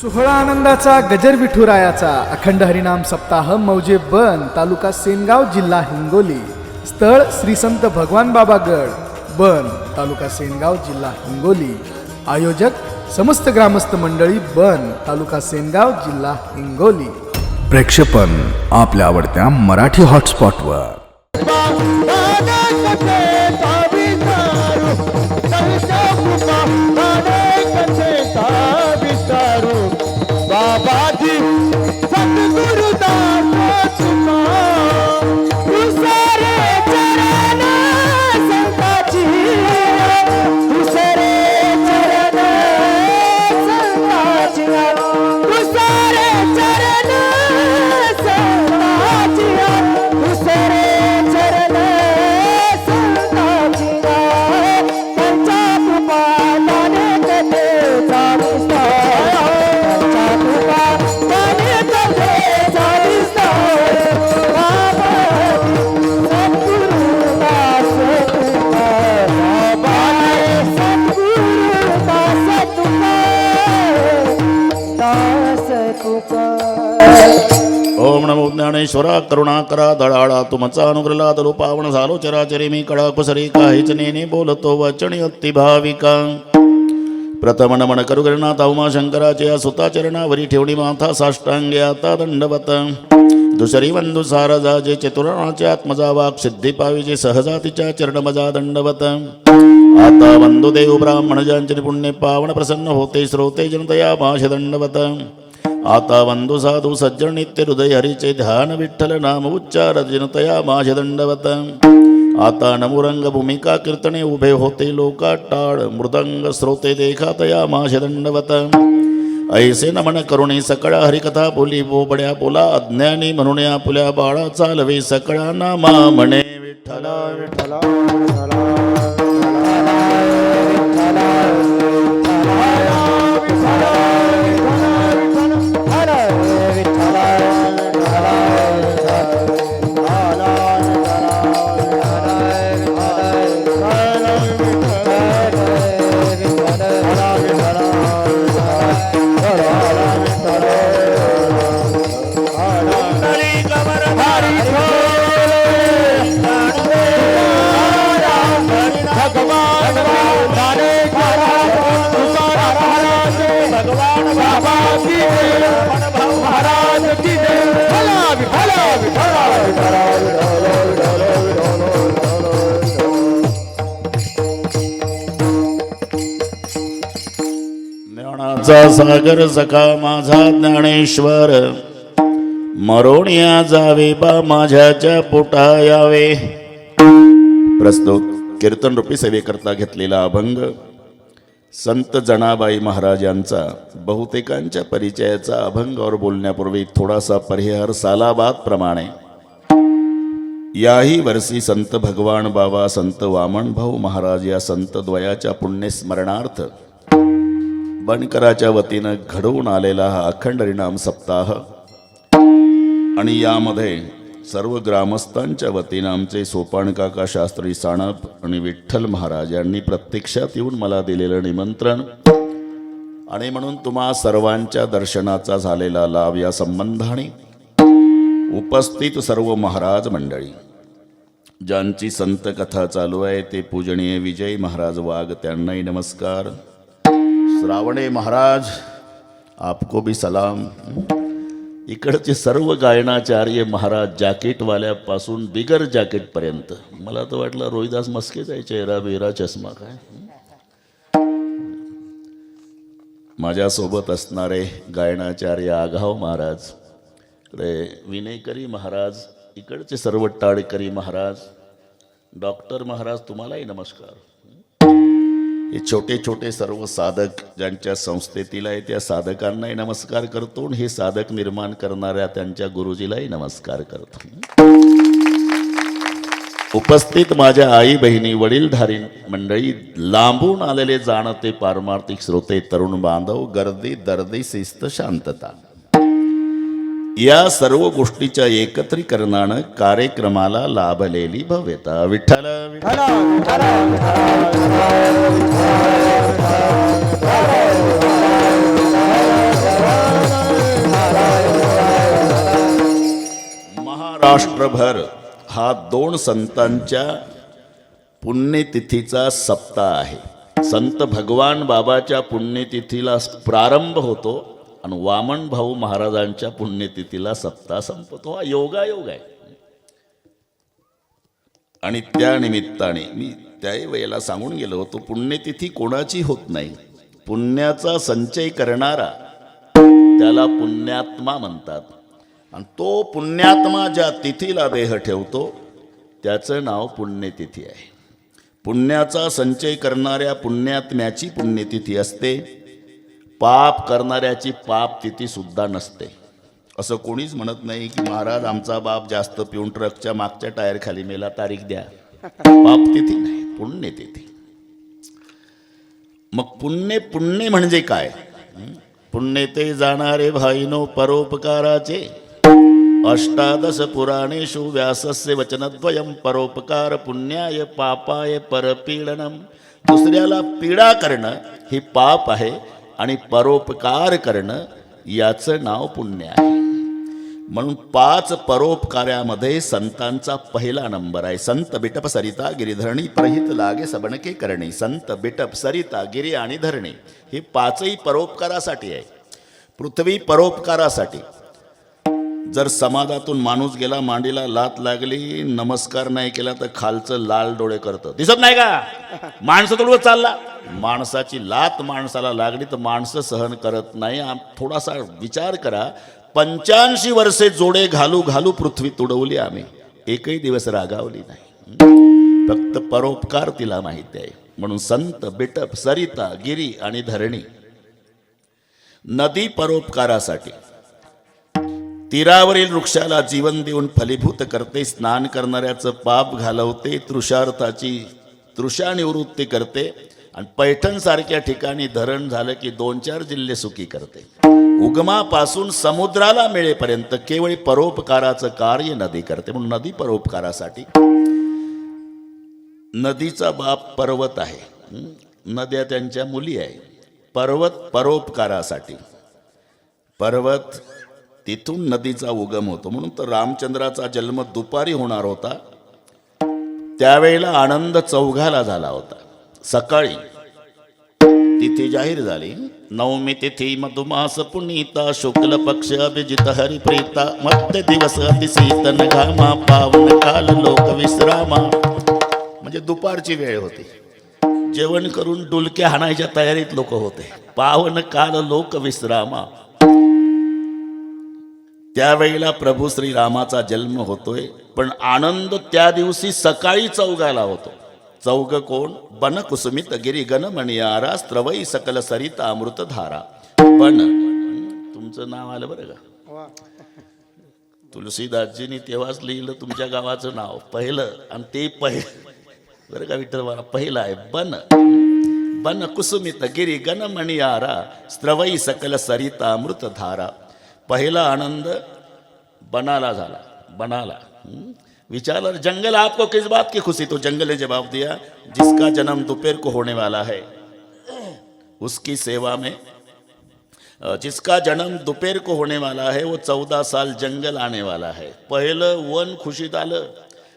सोहळा आनंदाचा गजर विठुरायाचा अखंड हरिनाम सप्ताह मौजे बन तालुका सेनगाव जिल्हा हिंगोली. स्थळ श्री संत भगवान बाबा गड बन तालुका सेनगाव जिल्हा हिंगोली. आयोजक समस्त ग्रामस्थ मंडळी बन तालुका सेनगाव जिल्हा हिंगोली. प्रेक्षेपण आपल्या आवडत्या मराठी हॉटस्पॉटवर. ओम नमो ज्ञानेश्वरा करुणाकरा दळाळा तुमचा अनुग्रला दलो पावन झालो चराचरी मी कळा कुसरी काहीच नेने बोलतो वचनी अति भाविका. प्रथम नमन करू गणनाथ उमा शंकराच्या सुताचरणावरी ठेवणी माथा साष्टांगे आता दंडवत. दुसरी वंदू सारजाजे चतुरणाचे आत्मजा वाक सिद्धी पाविजे सहजातीच्या चरणमजा दंडवत. आता वंदू देव ब्राह्मण ज्यांचे पुण्य पावन प्रसन्न होते श्रोते जनतया भाष दंडवत. आता वंदू साधू सज्जन नित्य हृदय हरीचे ध्यान विठ्ठल नाम उच्चार जनतया माझ दंडवत. आता नमुरंग भूमिका कीर्तने उभे होते लोका टाळ मृदंग श्रोते देखातया माझ दंडवत. ऐसे नमन करुणे सकळा हरिकथा बोली बोबड्या बोला अज्ञानी म्हणून आपुल्या बाळा चालवे सकळा नामा म्हणे विठ्ठला विठ्ठला. ज्ञानाचा सागर सखा माझा ज्ञानेश्वर मरोणिया जावे बा माझ्याच्या पोटा यावे. प्रस्तुत कीर्तन रूपी सेवेकरता घेतलेला अभंग संत जनाबाई महाराज यांचा बहुतेकांच्या परिचयाचा अभंगावर बोलण्यापूर्वी थोडासा परिहार सालाबाद प्रमाणे. याही वर्षी संत भगवान बाबा संत वामन भाऊ महाराज या संत द्वयाच्या पुण्यस्मरणार्थ बनकराच्या वतीनं घडवून आलेला हा अखंड हरिनाम सप्ताह आणि यामध्ये सर्व ग्रामस्थांच्या वतीनं आमचे सोपान काका शास्त्री साणप आणि विठ्ठल महाराज यांनी प्रत्यक्षात येऊन मला दिलेलं निमंत्रण आणि म्हणून तुम्हा सर्वांच्या दर्शनाचा झालेला लाभ या संबंधाने उपस्थित सर्व महाराज मंडळी ज्यांची संत कथा चालू आहे ते पूजनीय विजय महाराज वाघ त्यांनाही नमस्कार. श्रावणे महाराज आपको भी सलाम. इकडचे सर्व गायनाचार्य महाराज जॅकेटवाल्यापासून बिगर जॅकेटपर्यंत. मला तर वाटलं रोहिदास मस्केचा आहे चेहरा बेरा चष्मा काय. माझ्यासोबत असणारे गायनाचार्य आघाव महाराज, इकडे विनयकरी महाराज, इकडचे सर्व टाळकरी महाराज, डॉक्टर महाराज तुम्हालाही नमस्कार. हे छोटे छोटे सर्व साधक ज्यांच्या संस्थेतील आहे त्या साधकांनाही नमस्कार करतो. हे साधक निर्माण करणाऱ्या त्यांच्या गुरुजीलाही नमस्कार करतो. उपस्थित माझ्या आई बहिणी वडीलधारी मंडळी, लांबून आलेले जाणते पारमार्थिक श्रोते, तरुण बांधव, गर्दी दर्दी शिस्त शांतता या सर्व गोष्टीच्या एकत्रीकरणानं कार्यक्रमाला लाभलेली भव्यता. विठ्ठल विठ्ठल महाराष्ट्रभर हा 2 संतांच्या पुण्यतिथीचा सप्ताह आहे. संत भगवान बाबाच्या पुण्यतिथीला प्रारंभ होतो आणि वामन भाऊ महाराजांच्या पुण्यतिथीला सप्ताह संपतो. हा योगायोग आहे. आणि त्या निमित्ताने मी त्याही वेळेला सांगून गेलो होतो, पुण्यतिथी कोणाची होत नाही. पुण्याचा संचय करणारा त्याला पुण्यात्मा म्हणतात. आणि तो पुण्यात्मा ज्या तिथीला देह ठेवतो त्याचं नाव पुण्यतिथी आहे. पुण्याचा संचय करणाऱ्या पुण्यात्म्याची पुण्यतिथी असते. पाप करणाऱ्याची पाप तिथी सुद्धा नसते. असं कोणीच म्हणत नाही की महाराज आमचा बाप जास्त पिऊन ट्रकच्या मागच्या टायर खाली मेला, तारीख द्या. पाप तिथी नाही, पुण्यतिथी. मग पुण्य म्हणजे काय? पुण्य ते जाणारे भाईनो परोपकाराचे. अष्टादश पुराणेषु व्यासस्य वचनद्वयं परोपकार पुण्याय पापाय परपीडनम. दुसऱ्याला पीडा करणं हे पाप आहे आणि परोपकार करणं याचं नाव पुण्य आहे. म्हणून 5 परोपकार्यामध्ये संतांचा पहिला नंबर आहे. संत बिटप सरिता गिरीधरणी परहित लागे सबणके करणे. संत बिटप सरिता गिरी आणि धरणी हे 5ही परोपकारासाठी आहे. पृथ्वी परोपकारासाठी. जर समाजातून माणूस गेला, मांडीला लात लागली, नमस्कार नाही केला तर खालचं लाल डोळे करतं. दिसत नाही का? माणसं थोडं चालला, माणसाची लात माणसाला लागली तर माणसं सहन करत नाही. थोडासा विचार करा. 85 वर्षे जोडे घालू घालू पृथ्वी तुडवली आम्ही, एकही दिवस रागावली नाही. फक्त परोपकार तिला माहिती आहे. म्हणून संत बिटप सरिता गिरी आणि धरणी. नदी परोपकारासाठी. तीरावरील वृक्षाला जीवन देऊन फलीभूत करते. स्नान करणाऱ्याचं पाप घालवते. तृषा निवृत्ती करते. आणि पैठणसारख्या ठिकाणी धरण झालं की 2-4 जिल्हे सुखी करते. उगमापासून समुद्राला मिळेपर्यंत केवळ परोपकाराचं कार्य नदी करते. म्हणून नदी परोपकारासाठी. नदीचा बाप पर्वत आहे. नद्या त्यांच्या मुली आहे. पर्वत परोपकारासाठी. पर्वत तिथून नदीचा उगम होतो. म्हणून तर रामचंद्राचा जन्म दुपारी होणार होता, त्यावेळेला आनंद चौघाला झाला होता. सकाळी तिथी जाहीर झाली. नवमी तिथी मधुमास पुनीता शुक्ल पक्ष अभिजित हरिप्रीता मध्य दिवस अतिशीतन घामा पावन काल लोक विश्रामा. म्हणजे दुपारची वेळ होती. जेवण करून डुलक्या हाणायच्या तयारीत लोक होते. पावन काल लोक विश्रामा. त्यावेळेला प्रभू श्रीरामाचा जन्म होतोय. पण आनंद त्या दिवशी सकाळी चौघाला होतो. चौघ कोण? बन कुसुमित गिरी गण मणियारा स्त्रवई सकल सरिता अमृतधारा. बन, तुमचं नाव आलं बरं का? तुलसीदासजींनी तेव्हाच लिहिलं तुमच्या गावाचं नाव पहिलं. आणि ते बरं का विठ्ठल मला पहिलं आहे. बन कुसुमित गिरी गण मणियारा स्त्रवई सकल सरिता अमृतधारा. पहिला आनंद बनाला झाला. बनाला विचार, जंगल आपको किस बात की खुशी? तो जंगल ने जवाब दिया, जिसका जन्म दोपहर को होने वाला है उसकी सेवा में, जिसका जन्म दोपहर को होने वाला है वो 14 साल जंगल आने वाला है. पहिलं वन खुशीत आलं.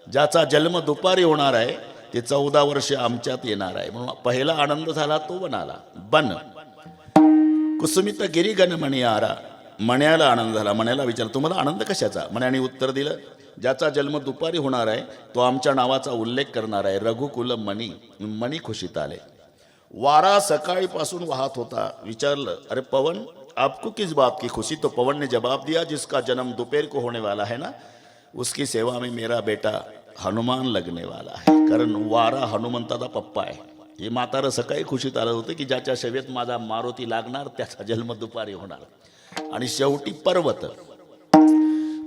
ज्याचा जन्म दुपारी होणार आहे ते 14 वर्ष आमच्यात येणार आहे. म्हणून पहिला आनंद झाला तो वनाला. बन कुसुमित गिरी गण मणियारा. मण्याला आनंद झाला. मण्याला विचार, तुम्हाला आनंद कशाचा? मण्याने उत्तर दिलं, ज्याचा जन्म दुपारी होणार आहे तो आमच्या नावाचा उल्लेख करणार आहे. रघुकुल मणी. मणी खुशीत आले. वारा सकाळीपासून वाहत होता. विचारलं, अरे पवन आपको किस बात की खुशी? तो पवन ने जवाब दिया, जिसका जन्म दोपहर को होने वाला है ना उसकी सेवा में मेरा बेटा हनुमान लगने वाला है. कारण वारा हनुमंताचा पप्पा आहे. हे म्हातारं सकाळी खुशीत आलं होतं की ज्याच्या सेवेत माझा मारुती लागणार त्याचा जन्म दुपारी होणार. आणि शेवटी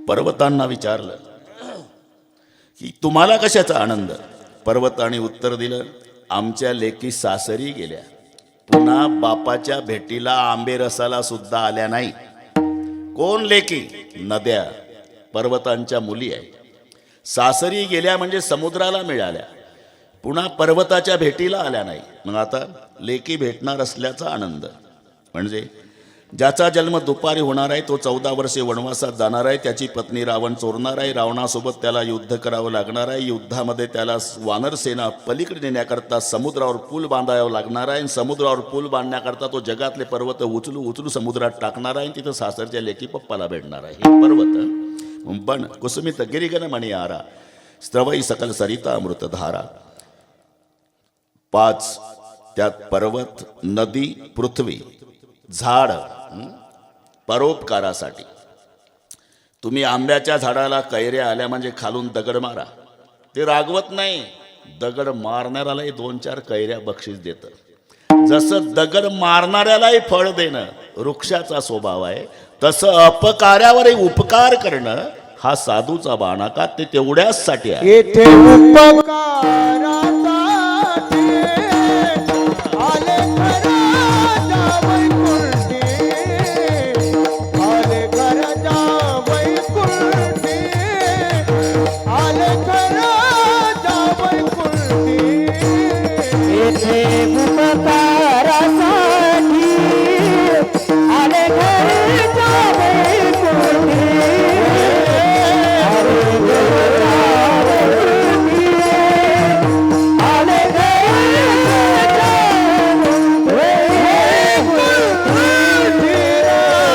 पर्वतांना विचारलं की तुम्हाला कशाचा आनंद? पर्वतांनी उत्तर दिलं, आमच्या लेकी सासरी गेल्या, पुन्हा बापाच्या भेटीला आंबे रसाला सुद्धा आल्या नाही. कोण लेकी? नद्या पर्वतांच्या मुली आहे. सासरी गेल्या म्हणजे समुद्राला मिळाल्या, पुन्हा पर्वताच्या भेटीला आल्या नाही. मग आता लेकी भेटणार असल्याचा आनंद. म्हणजे ज्याचा जन्म दुपारी होणार आहे तो 14 वर्षे वनवासात जाणार आहे. त्याची पत्नी रावण चोरणार आहे. रावणासोबत त्याला युद्ध करावं लागणार आहे. युद्धामध्ये त्याला वानर सेना पलीकडे नेण्याकरता समुद्रावर पूल बांधावं लागणार आहे. समुद्रावर पूल बांधण्याकरता तो जगातले पर्वत उचलू समुद्रात टाकणार आहे. तिथं सासरच्या लेकी पप्पाला भेटणार आहे. हे पर्वत पण कुसुमित गिरिगण मणियारा स्त्रवई सकल सरिता अमृतधारा. 5 त्यात पर्वत, नदी, पृथ्वी, झाड परोपकारासाठी. तुम्ही आंब्याच्या झाडाला कैऱ्या आल्या म्हणजे खालून दगड मारा, ते रागवत नाही. दगड मारणाऱ्यालाही 2-4 कैऱ्या बक्षीस देतं. जसं दगड मारणाऱ्यालाही फळ देणं वृक्षाचा स्वभाव आहे, तसं अपकार्यावरही उपकार करणं हा साधूचा बाणा का ते तेवढ्याच साठी आहे. येथे उपकारासाठी आले घराच्या वैकुंठी, आले घराच्या वैकुंठी, आले घराच्या वैकुंठी. येथे उपकारासाठी आले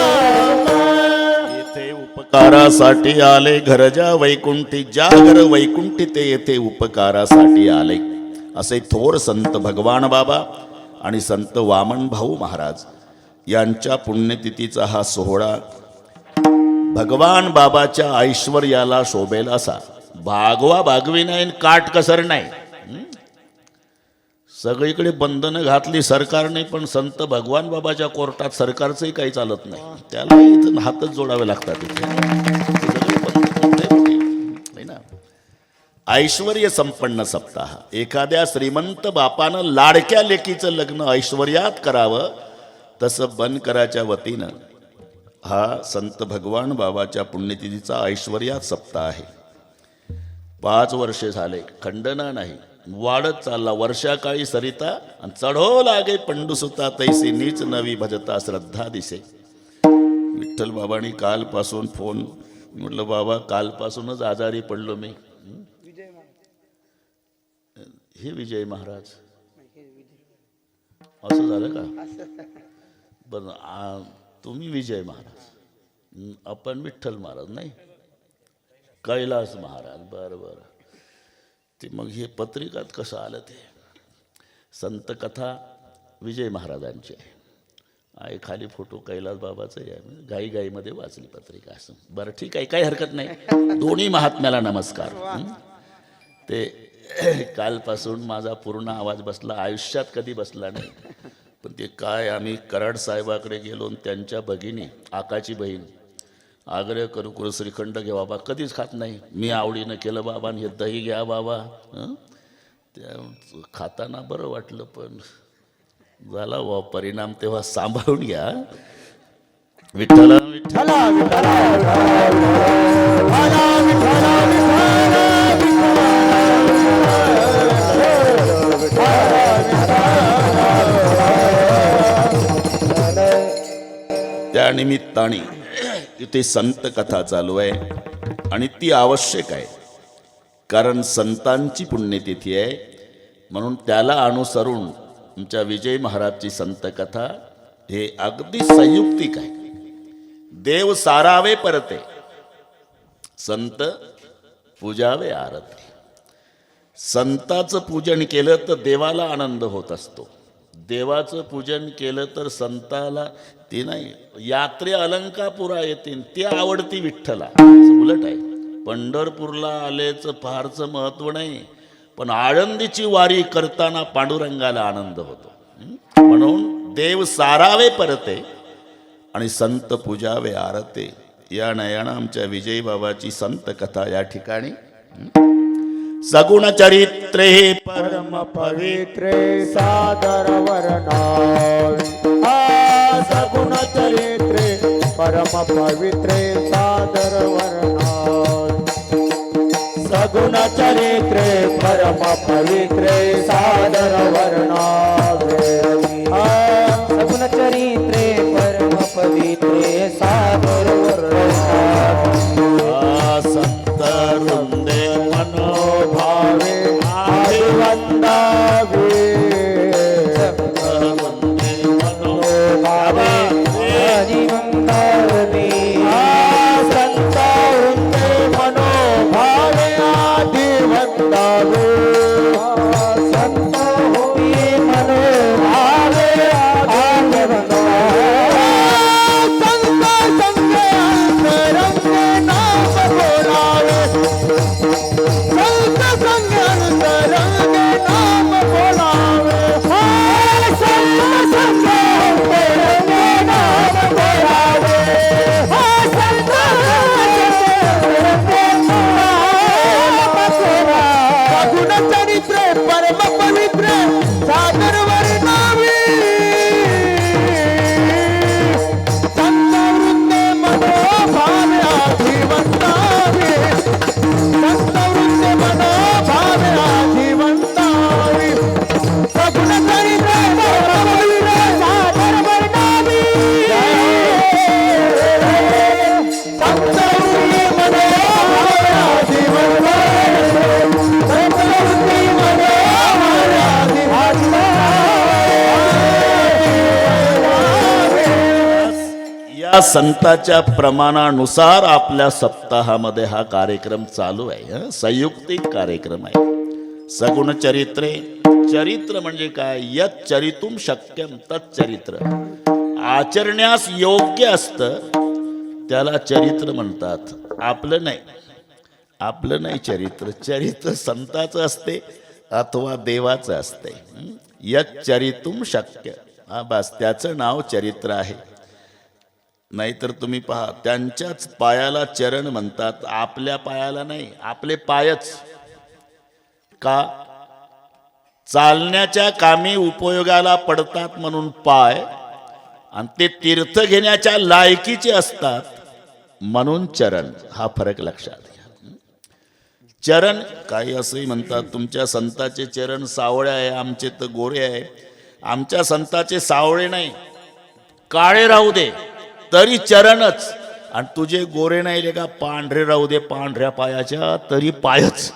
घराच्या वैकुंठी. उपकारासाठी आले घरजा वैकुंठी. ज्या घर वैकुंठी ते येथे उपकारासाठी आले. असे थोर संत भगवान बाबा आणि संत वामन भाऊ महाराज यांच्या पुण्यतिथीचा हा सोहळा भगवान बाबाच्या ऐश्वर्याला शोभेल असा. भागवा भागवी नाही, काटकसर नाही. सगळीकडे बंधनं घातली सरकारने, पण संत भगवान बाबाच्या कोर्टात सरकारचंही काही चालत नाही. त्याला इथं हातच जोडावे लागतात. ऐश्वर्य संपन्न सप्ताह. एखाद्या श्रीमंत बापानं लाडक्या लेकीचं लग्न ऐश्वर्यात करावं, तसं बनकराच्या वतीनं हा संत भगवान बाबाच्या पुण्यतिथीचा ऐश्वर्यात सप्ताह आहे. 5 वर्षे झाले, खंडना नाही, वाढत चालला. वर्षाकाळी सरिता आणि चढो लागे पंडुसुता तैसी नीच नवी भजता श्रद्धा दिसे. विठ्ठल बाबांनी कालपासून फोन, म्हटलं बाबा कालपासूनच आजारी पडलो मी. हे विजय महाराज असं झालं का? बरं, तुम्ही विजय महाराज, आपण विठ्ठल महाराज नाही, कैलास महाराज. बरं बरं. ते मग हे पत्रिकात कसं आलं? ते संत कथा विजय महाराजांची आहे, खाली फोटो कैलास बाबाचा आहे. घाईमध्ये वाचली पत्रिका असं. बरं ठीक आहे, काही हरकत नाही. दोन्ही महात्म्याला नमस्कार. ते कालपासून माझा पूर्ण आवाज बसला, आयुष्यात कधी बसला नाही. पण ते काय, आम्ही कराड साहेबाकडे गेलो, त्यांच्या भगिनी आकाची बहीण आग्रह करू श्रीखंड घे बाबा, कधीच खात नाही. मी आवडीनं केलं बाबा, हे दही घ्या बाबा. त्या खाताना बरं वाटलं, पण झाला वा परिणाम. तेव्हा सांभाळून घ्या. विठ्ठला विठ्ठला त्या निमित्ताने इथे संत कथा चालू आहे आणि ती आवश्यक आहे, कारण संतांची पुण्यतिथी आहे. म्हणून त्याला अनुसरून आमच्या विजय महाराजची संत कथा हे अगदी संयुक्तिक आहे. देव सारावे परते, संत पूजावे आरते. संताचं पूजन केलं तर देवाला आनंद होत असतो. देवाचं पूजन केलं तर संताला ते नाही. यात्रे अलंकापुरा येतील ते आवडती विठ्ठला. उलट आहे, पंढरपूरला आल्याचं फारचं महत्व नाही, पण आळंदीची वारी करताना पांडुरंगाला आनंद होतो. म्हणून देव सारावे परते आणि संत पूजावे आरते. या नयना आमच्या विजय बाबाची संत कथा या ठिकाणी. सगुण चरित्रे परम पवित्रे सादर वर्णावी. सगुण चरित्रे परम पवित्रे सादर वर्णावी. सगुण चरित्रे परम पवित्रे सादर वर्णावी. सगुण चरित्रे परम त्या संताच्या प्रमाणानुसार आपल्या सप्ताहामध्ये हा कार्यक्रम चालू आहे. संयुक्तिक कार्यक्रम आहे. सगुण चरित्रे. चरित्र म्हणजे काय? यत चरितुम शक्यम तत् चरित्र. आचरण्यास योग्य असतं त्याला चरित्र म्हणतात. आपलं नाही चरित्र. चरित्र संताचं असते अथवा देवाचं असते. यत चरितुम शक्य, हा बस त्याचं नाव चरित्र आहे. नाहीतर तुम्ही पहा, त्यांच्याच पायाला चरण म्हणतात, आपल्या पायाला नाही. आपले पायच का? चालण्याच्या कामी उपयोगाला पडतात म्हणून पाय, आणि ते तीर्थ घेण्याच्या लायकीचे असतात म्हणून चरण. हा फरक लक्षात घ्या. चरण काही असंही म्हणतात, तुमच्या संताचे चरण सावळे आहे, आमचे तर गोरे आहे. आमच्या संताचे सावळे नाही, काळे राहू दे तरी चरणच. आणि तुझे गोरे नाही रे का, पांढरे राहू दे पांढऱ्या पायाच्या तरी पायच.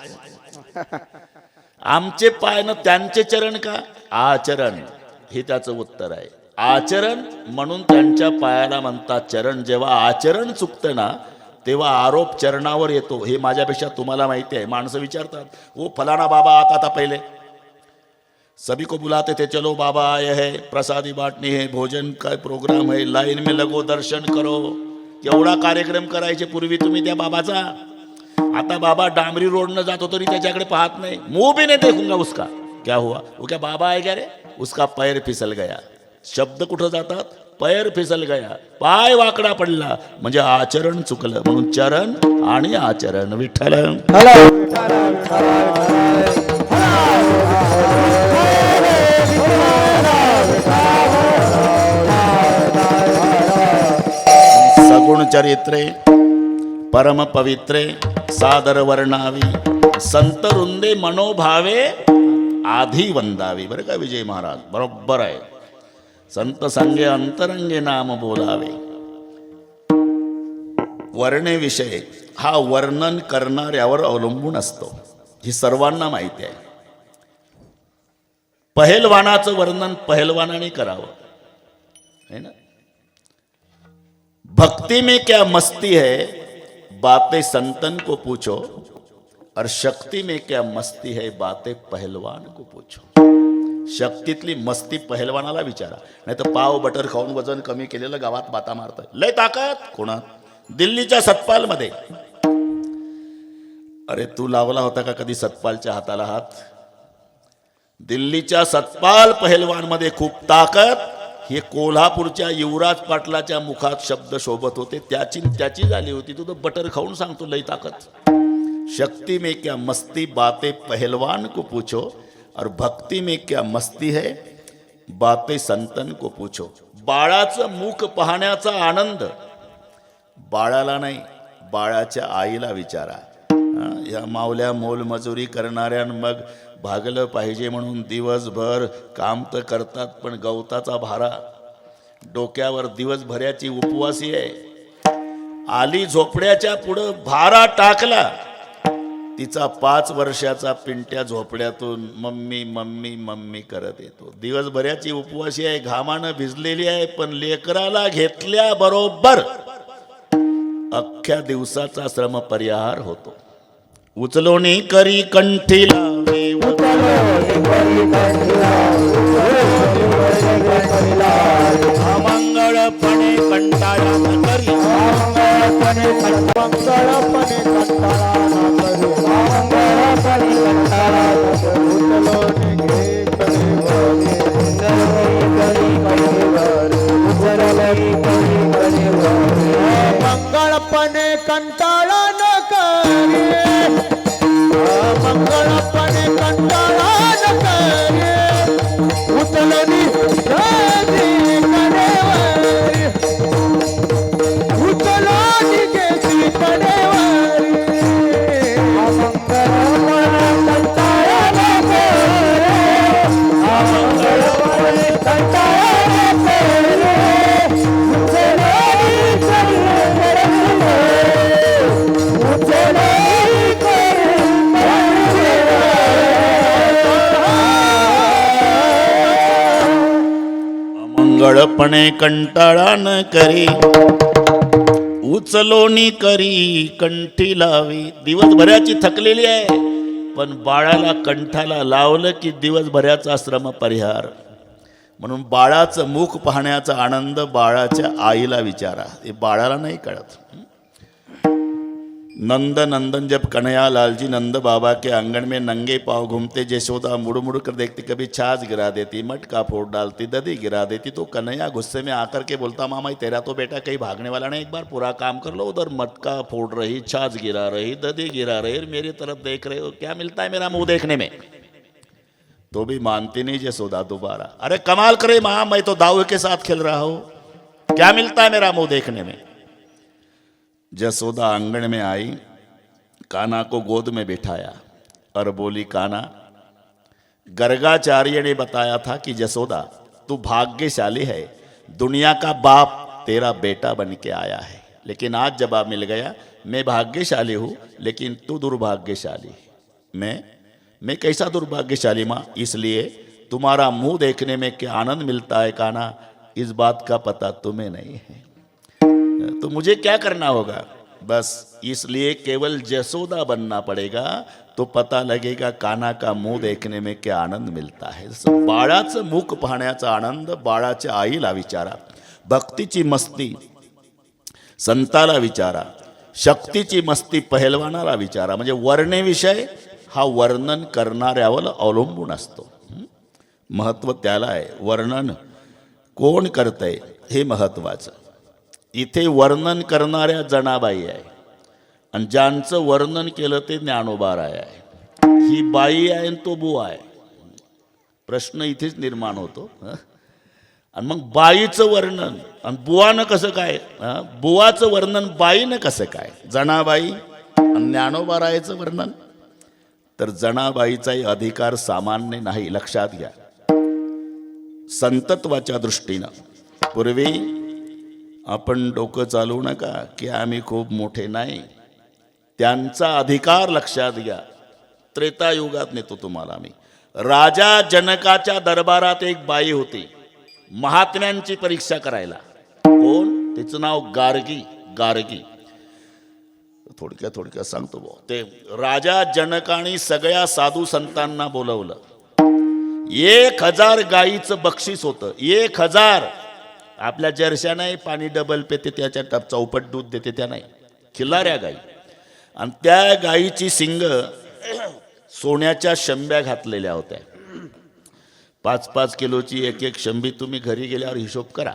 आमचे पाय न त्यांचे चरण का? आचरण, हे त्याचं उत्तर आहे. आचरण म्हणून त्यांच्या पायाला म्हणतात चरण. जेव्हा आचरण चुकतं ना तेव्हा आरोप चरणावर येतो. हे माझ्यापेक्षा तुम्हाला माहिती आहे. माणसं विचारतात, वो फलाना बाबा आता था पहले, सभी को बुलाते थे, चलो बाबा आए है, प्रसादी बांटनी है, भोजन का प्रोग्राम है, लाइन में लगो, दर्शन करो. केवढा कार्यक्रम करायचे पूर्वी तुम्ही त्या बाबाचा. आता बाबा डामरी रोडनं जातो तरी त्याच्याकडे पाहत नाही. मुंह भी नहीं देखूंगा उसका. क्या हुआ? वो क्या बाबा आहे क्या रे? उसका पैर फिसल गया. शब्द कुठं जातात? पैर फिसल गया, पाय वाकडा पडला, म्हणजे आचरण चुकलं. म्हणून चरण आणि आचरण. विठ्ठल सगुण चरित्रे परम पवित्रे सादर वर्णावी, संत वृंदे मनोभावे आधी वंदावी. बरं का विजय महाराज, बरोबर आहे. संत संगे अंतरंगे नाम बोलावे. वर्णेविषय हा वर्णन करणाऱ्यावर अवलंबून असतो. ही सर्वांना माहिती आहे. पहलवानाचं वर्णन पहलवानाने करावं, है ना. भक्ति में क्या मस्ती है, बातें संतन को पूछो, और शक्ति में क्या मस्ती है, बातें पहलवान को पूछो. शक्तीतली मस्ती पहलवानाला विचारा. नाही तर पाव बटर खाऊन वजन कमी केलेलं गावात बाता मारतात. लय ताकद कोणात? दिल्लीच्या सतपालमध्ये. अरे तू लावला होता का कधी सतपालच्या हाताला हात? दिल्लीच्या सतपाल पहलवान मध्ये खूप ताकद. हे कोल्हापूरच्या युवराज पाटलाच्या मुखात शब्द शोभत होते, त्याची झाली होती. तू तर बटर खाऊन सांगतो लय ताकद. शक्ति में क्या मस्ती, बातें पहलवान को पूछो, और भक्ति में क्या मस्ती है, बातें संतन को पूछो. बाळाचं मुख पाहण्याचा आनंद बाळाला नाही, बाळाच्या आईला विचारा. या मावल्या मोलमजुरी करणाऱ्या मग भागलं पाहिजे म्हणून दिवसभर काम तर करतात, पण गवताचा भारा डोक्यावर दिवसभराची उपवासी आहे. आली झोपड्याच्या पुढं भारा टाकला, तिचा 5 वर्षाचा पिंट्या झोपड्यातून मम्मी मम्मी मम्मी करत येतो. दिवसभराची उपवासी आहे, घामानं भिजलेली आहे, पण लेकराला घेतल्या बरोबर अख्ख्या दिवसाचा श्रम परिहार होतो. उचलोनी करी कंठी लावे, अमंगळपणे कंटाळा न करी, मंगळपणे कंटाळा न करे, मंगळपणे कंटाळा न करे, उचलनी राजी कडेवारी, उचलनी गेली कडेवारी. मंगळपणे कंटाळा न करे, मंगळपणे कंटाळा न करे, मंगळपणे कंटाळा न करी, उचलोनी करी कंठी लावी. दिवसभराची थकलेली आहे, पण बाळाला कंठाला लावलं की दिवसभराचा श्रम परिहार. म्हणून बाळाचं मुख पाहण्याचा आनंद बाळाच्या आईला विचारा, हे बाळाला नाही कळत. नंद नंदन जब कन्हैया लालजी नंद बाबा के आंगन में नंगे पाँव घूमते, जयशोदा मुड़ मुड़ कर देखती, कभी छाछ गिरा देती, मटका फोड़ डालती, दधी गिरा देती, तो कन्हैया गुस्से में आकर के बोलता, मामा तेरा तो बेटा कहीं भागने वाला नहीं, एक बार पूरा काम कर लो. उधर मटका फोड़ रही, छाछ गिरा रही, दधी गिरा रही, मेरी तरफ देख रहे हो, क्या मिलता है मेरा मुंह देखने में. तो भी मानती नहीं जयशोदा दोबारा. अरे कमाल करे माँ, मैं तो दाऊ के साथ खेल रहा हूं, क्या मिलता है मेरा मुंह देखने में. जसोदा आंगन में आई, कान्हा को गोद में बिठाया और बोली, कान्हा, गर्गाचार्य ने बताया था कि जसोदा तू भाग्यशाली है, दुनिया का बाप तेरा बेटा बन के आया है. लेकिन आज जवाब मिल गया, मैं भाग्यशाली हूँ लेकिन तू दुर्भाग्यशाली. मैं कैसा दुर्भाग्यशाली माँ? इसलिए तुम्हारा मुंह देखने में क्या आनंद मिलता है कान्हा, इस बात का पता तुम्हें नहीं है. तो मुझे क्या करना होगा? बस इसलिए केवल जसोदा बनना पड़ेगा, तो पता लगेगा कान्हा का मुंह देखने में क्या आनंद मिलता है. बाळाचं मुख पाहण्याचा आनंद बाळाच्या आईला विचारा, भक्तीची मस्ती संताला विचारा, शक्तीची मस्ती पहलवानाला विचारा. म्हणजे वर्णेविषय हा वर्णन करणाऱ्यावर अवलंबून असतो. महत्व त्याला आहे. वर्णन कोण करतंय हे महत्वाचं. इथे वर्णन करणाऱ्या जनाबाई आहे आणि ज्यांचं वर्णन केलं ते ज्ञानोबाराय आहे. ही बाई आहे आणि तो बुवा आहे. प्रश्न इथेच निर्माण होतो. आणि मग बाईचं वर्णन आणि बुवानं कसं काय, बुवाचं वर्णन बाईनं कसं काय, जनाबाई आणि ज्ञानोबारायचं वर्णन. तर जनाबाईचाही अधिकार सामान्य नाही, लक्षात घ्या. संतत्वाच्या दृष्टीनं पूर्वी आपण डोकं चालवू नका की आम्ही खूप मोठे नाही. त्यांचा अधिकार लक्षात घ्या. त्रेतायुगात नेतो तुम्हाला आम्ही. राजा जनकाच्या दरबारात एक बाई होती महात्म्यांची परीक्षा करायला. कोण? तिचं नाव गार्गी. गार्गी थोडक्यात सांगतो भाऊ. ते राजा जनकाने सगळ्या साधू संतांना बोलवलं. 1000 गाईचं बक्षीस होतं. 1000. आपल्या जर्शा नाही, पाणी डबल पेते त्याच्या चौपट दूध देते त्या नाही, खिल्लाऱ्या गाई. आणि त्या गाईची शिंग सोन्याच्या शंब्या घातलेल्या होत्या. 5-5 किलोची एक शंभी. तुम्ही घरी गेल्यावर हिशोब करा.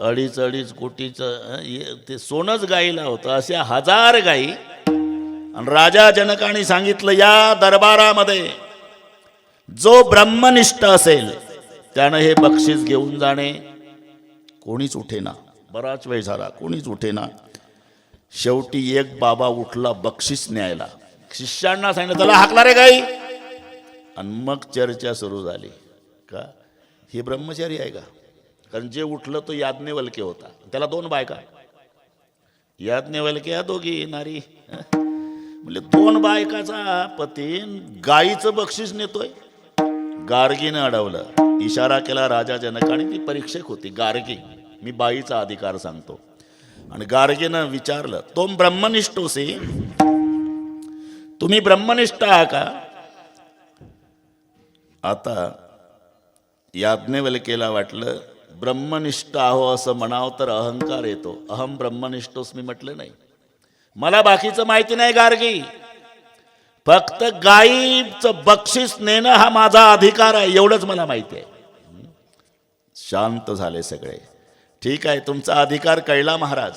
2.5 कोटीचं ते सोनच गाईला होतं. अशा 1000 गाई. आणि राजा जनकाने सांगितलं, या दरबारामध्ये जो ब्रह्मनिष्ठ असेल त्यानं हे बक्षीस घेऊन जाणे. कोणीच उठेना. बराच वेळ झाला, कोणीच उठेना. शेवटी एक बाबा उठला बक्षीस न्यायला. शिष्यांना सांगितलं, त्याला हाकला रे गाई. आणि मग चर्चा सुरू झाली. का हे ब्रह्मचारी आहे का? कारण जे उठलं तो याज्ञवल्क्य होता. त्याला 2 बायका. याज्ञवल्क्य या दोघी नारी. म्हणजे 2 बायकाचा पती गाईचं बक्षीस नेतोय. गार्गीनं अडवलं. इशारा केला राजा जनकाने. ती परीक्षक होती गार्गी. मी बाईचा अधिकार सांगतो. आणि गार्गीनं विचारलं, तुम ब्रह्मनिष्ठ से, तुम्ही ब्रह्मनिष्ठ आहात का? आता याज्ञवल्क्येला वाटलं ब्रह्मनिष्ठ आहो असं म्हणावं तर अहंकार येतो. अहम ब्रह्मनिष्ठोस्मी म्हटलं नाही. मला बाकीचं माहिती नाही गार्गी. फक्त गाईचं बक्षीस नेणं हा माझा अधिकार आहे, एवढंच मला माहिती आहे. शांत झाले सगळे. ठीक आहे, तुमचा अधिकार कळला महाराज,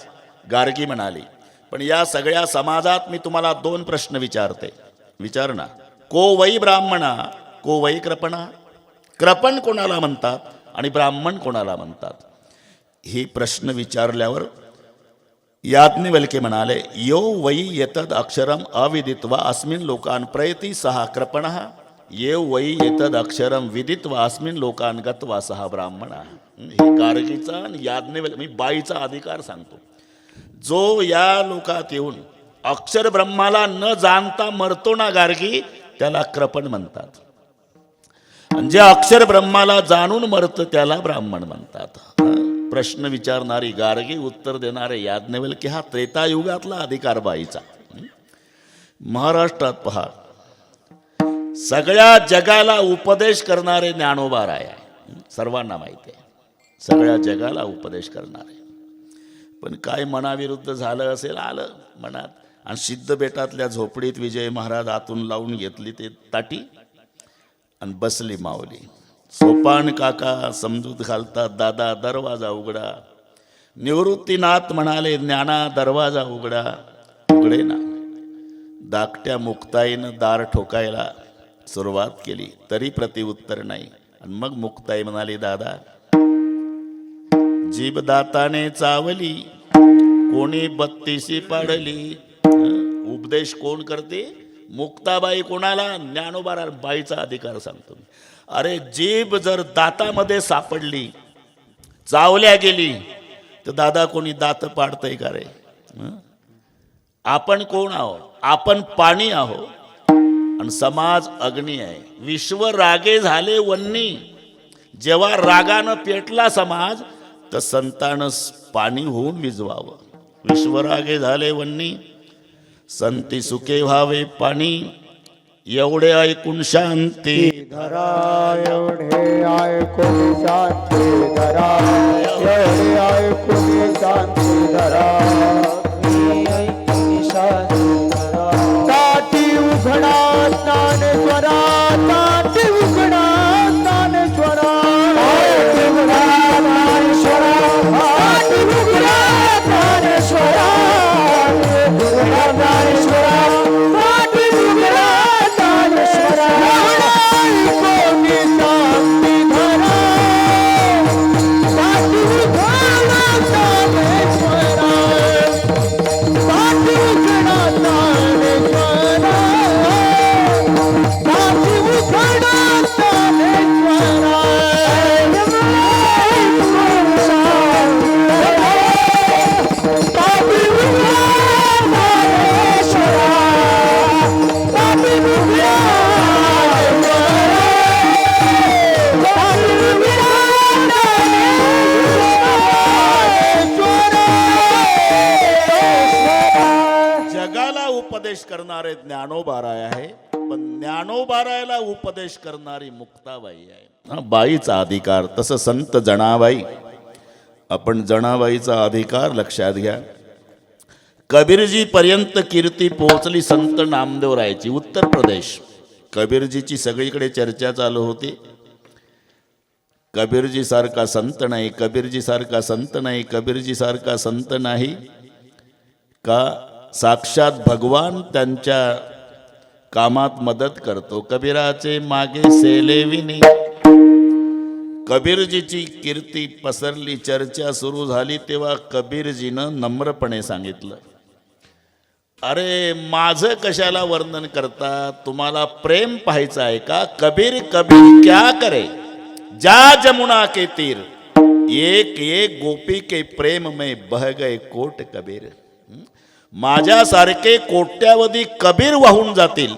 गार्गी म्हणाली. पण या सगळ्या समाजात मी तुम्हाला 2 प्रश्न विचारते. विचार ना. को वै ब्राह्मणा, को वै कृपणा. कृपण कोणाला म्हणतात आणि ब्राह्मण कोणाला म्हणतात? ही प्रश्न विचारल्यावर याज्ञवल्क्य म्हणाले, यो वै एतद अक्षरम अविदित्वा अस्मिन् लोकान् प्रयति सहा कृपणः, ये वै एतद अक्षरम विदित्वा अस्मिन् लोकान् गत्वा सहा ब्राह्मणः. हे गार्गीचा आणि याज्ञवल्क्य मी बाईचा अधिकार सांगतो. जो या लोकात येऊन अक्षर ब्रह्माला न जाणता मरतो ना गार्गी, त्याला कृपण म्हणतात. आणि जे अक्षर ब्रह्माला जाणून मरतं त्याला ब्राह्मण म्हणतात. प्रश्न विचारणारी गार्गी उत्तर देणारे याज्ञवल्क्य हा त्रेतायुगातला अधिकार बाईचा. महाराष्ट्रात पहा सगळ्या जगाला उपदेश करणारे ज्ञानोबा राय आहे. सर्वांना माहिती आहे, सगळ्या जगाला उपदेश करणारे. पण काय मनाविरुद्ध झालं असेल, आलं मनात. आणि सिद्ध बेटातल्या झोपडीत विजय महाराज आतून लावून घेतली ते ताटी आणि बसली माऊली. सोपान काका समजूत घालतात, दादा दरवाजा उघडा. निवृत्तीनाथ म्हणाले, ज्ञाना दरवाजा उघडा. उघडे ना. धाकट्या मुक्ताईनं दार ठोकायला सुरुवात केली, तरी प्रतिउत्तर नाही. आणि मग मुक्ताई म्हणाली, दादा जीभ दाताने चावली, कोणी बत्तीसी पाडली. उपदेश कोण करते? मुक्ताबाई. कोणाला? ज्ञानोबा बाईचा अधिकार सांगतो मी. अरे जीभ जर दातामध्ये सापडली, चावल्या गेली, तर दादा कोणी दात पाडतंय का रे? आपण कोण आहोत? आपण पाणी आहोत आणि समाज अग्नी आहे. विश्व रागे झाले वन्नी. जेव्हा रागानं पेटला समाज, तर संतानं पाणी होऊन विजवावं. विश्वरागे झाले वन्नी, संती सुखे व्हावे पाणी. एवढे ऐकून शांती धरा, एवढे ऐकून शांती धरा, एवढे ऐकून शांती धरा. ताटी उघडा ज्ञानेश्वरा, ताटी उघडा ज्ञानेश्वरा, ताटी उघडा ज्ञानेश्वरा, ताटी उघडा ज्ञानेश्वरा, उघडा ज्ञानेश्वरा, ताटी उघडा ज्ञानेश्वरा. कोणी शांती धरा, ताटी उघडा ज्ञानेश्वरा, ताटी उघडा ज्ञानेश्वरा, ताटी उघडा ज्ञानेश्वरा. जगाला उपदेश करणारे ज्ञानोबाराय आहे, पण ज्ञानोबारायला उपदेश करणारी मुक्ताबाई आहे. हा बाईचा अधिकार. तसं संत जनाबाई. आपण जनाबाईचा अधिकार लक्षात घ्या. कबीरजी पर्यंत कीर्ती पोहोचली संत नामदेवरायची. उत्तर प्रदेश. कबीरजीची सगळीकडे चर्चा चालू होती. कबीरजी सारखा संत नाही, कबीरजी सारखा संत नाही, कबीरजी सारखा संत नाही. का? साक्षात भगवान त्यांच्या कामात मदत करतो. कबीराचे मागे सेलेविनी. कबीरजीची कीर्ती पसरली, चर्चा सुरू झाली, तेव्हा कबीरजीनं नम्रपणे सांगितलं, अरे माझं कशाला वर्णन करता? तुम्हाला प्रेम पाहायचं आहे का? कबीर कबीर क्या करे, जा जमुना के तीर, एक एक गोपी के प्रेम में बह गए कोट कबीर. माझ्यासारखे कोट्यावधी कबीर वाहून जातील,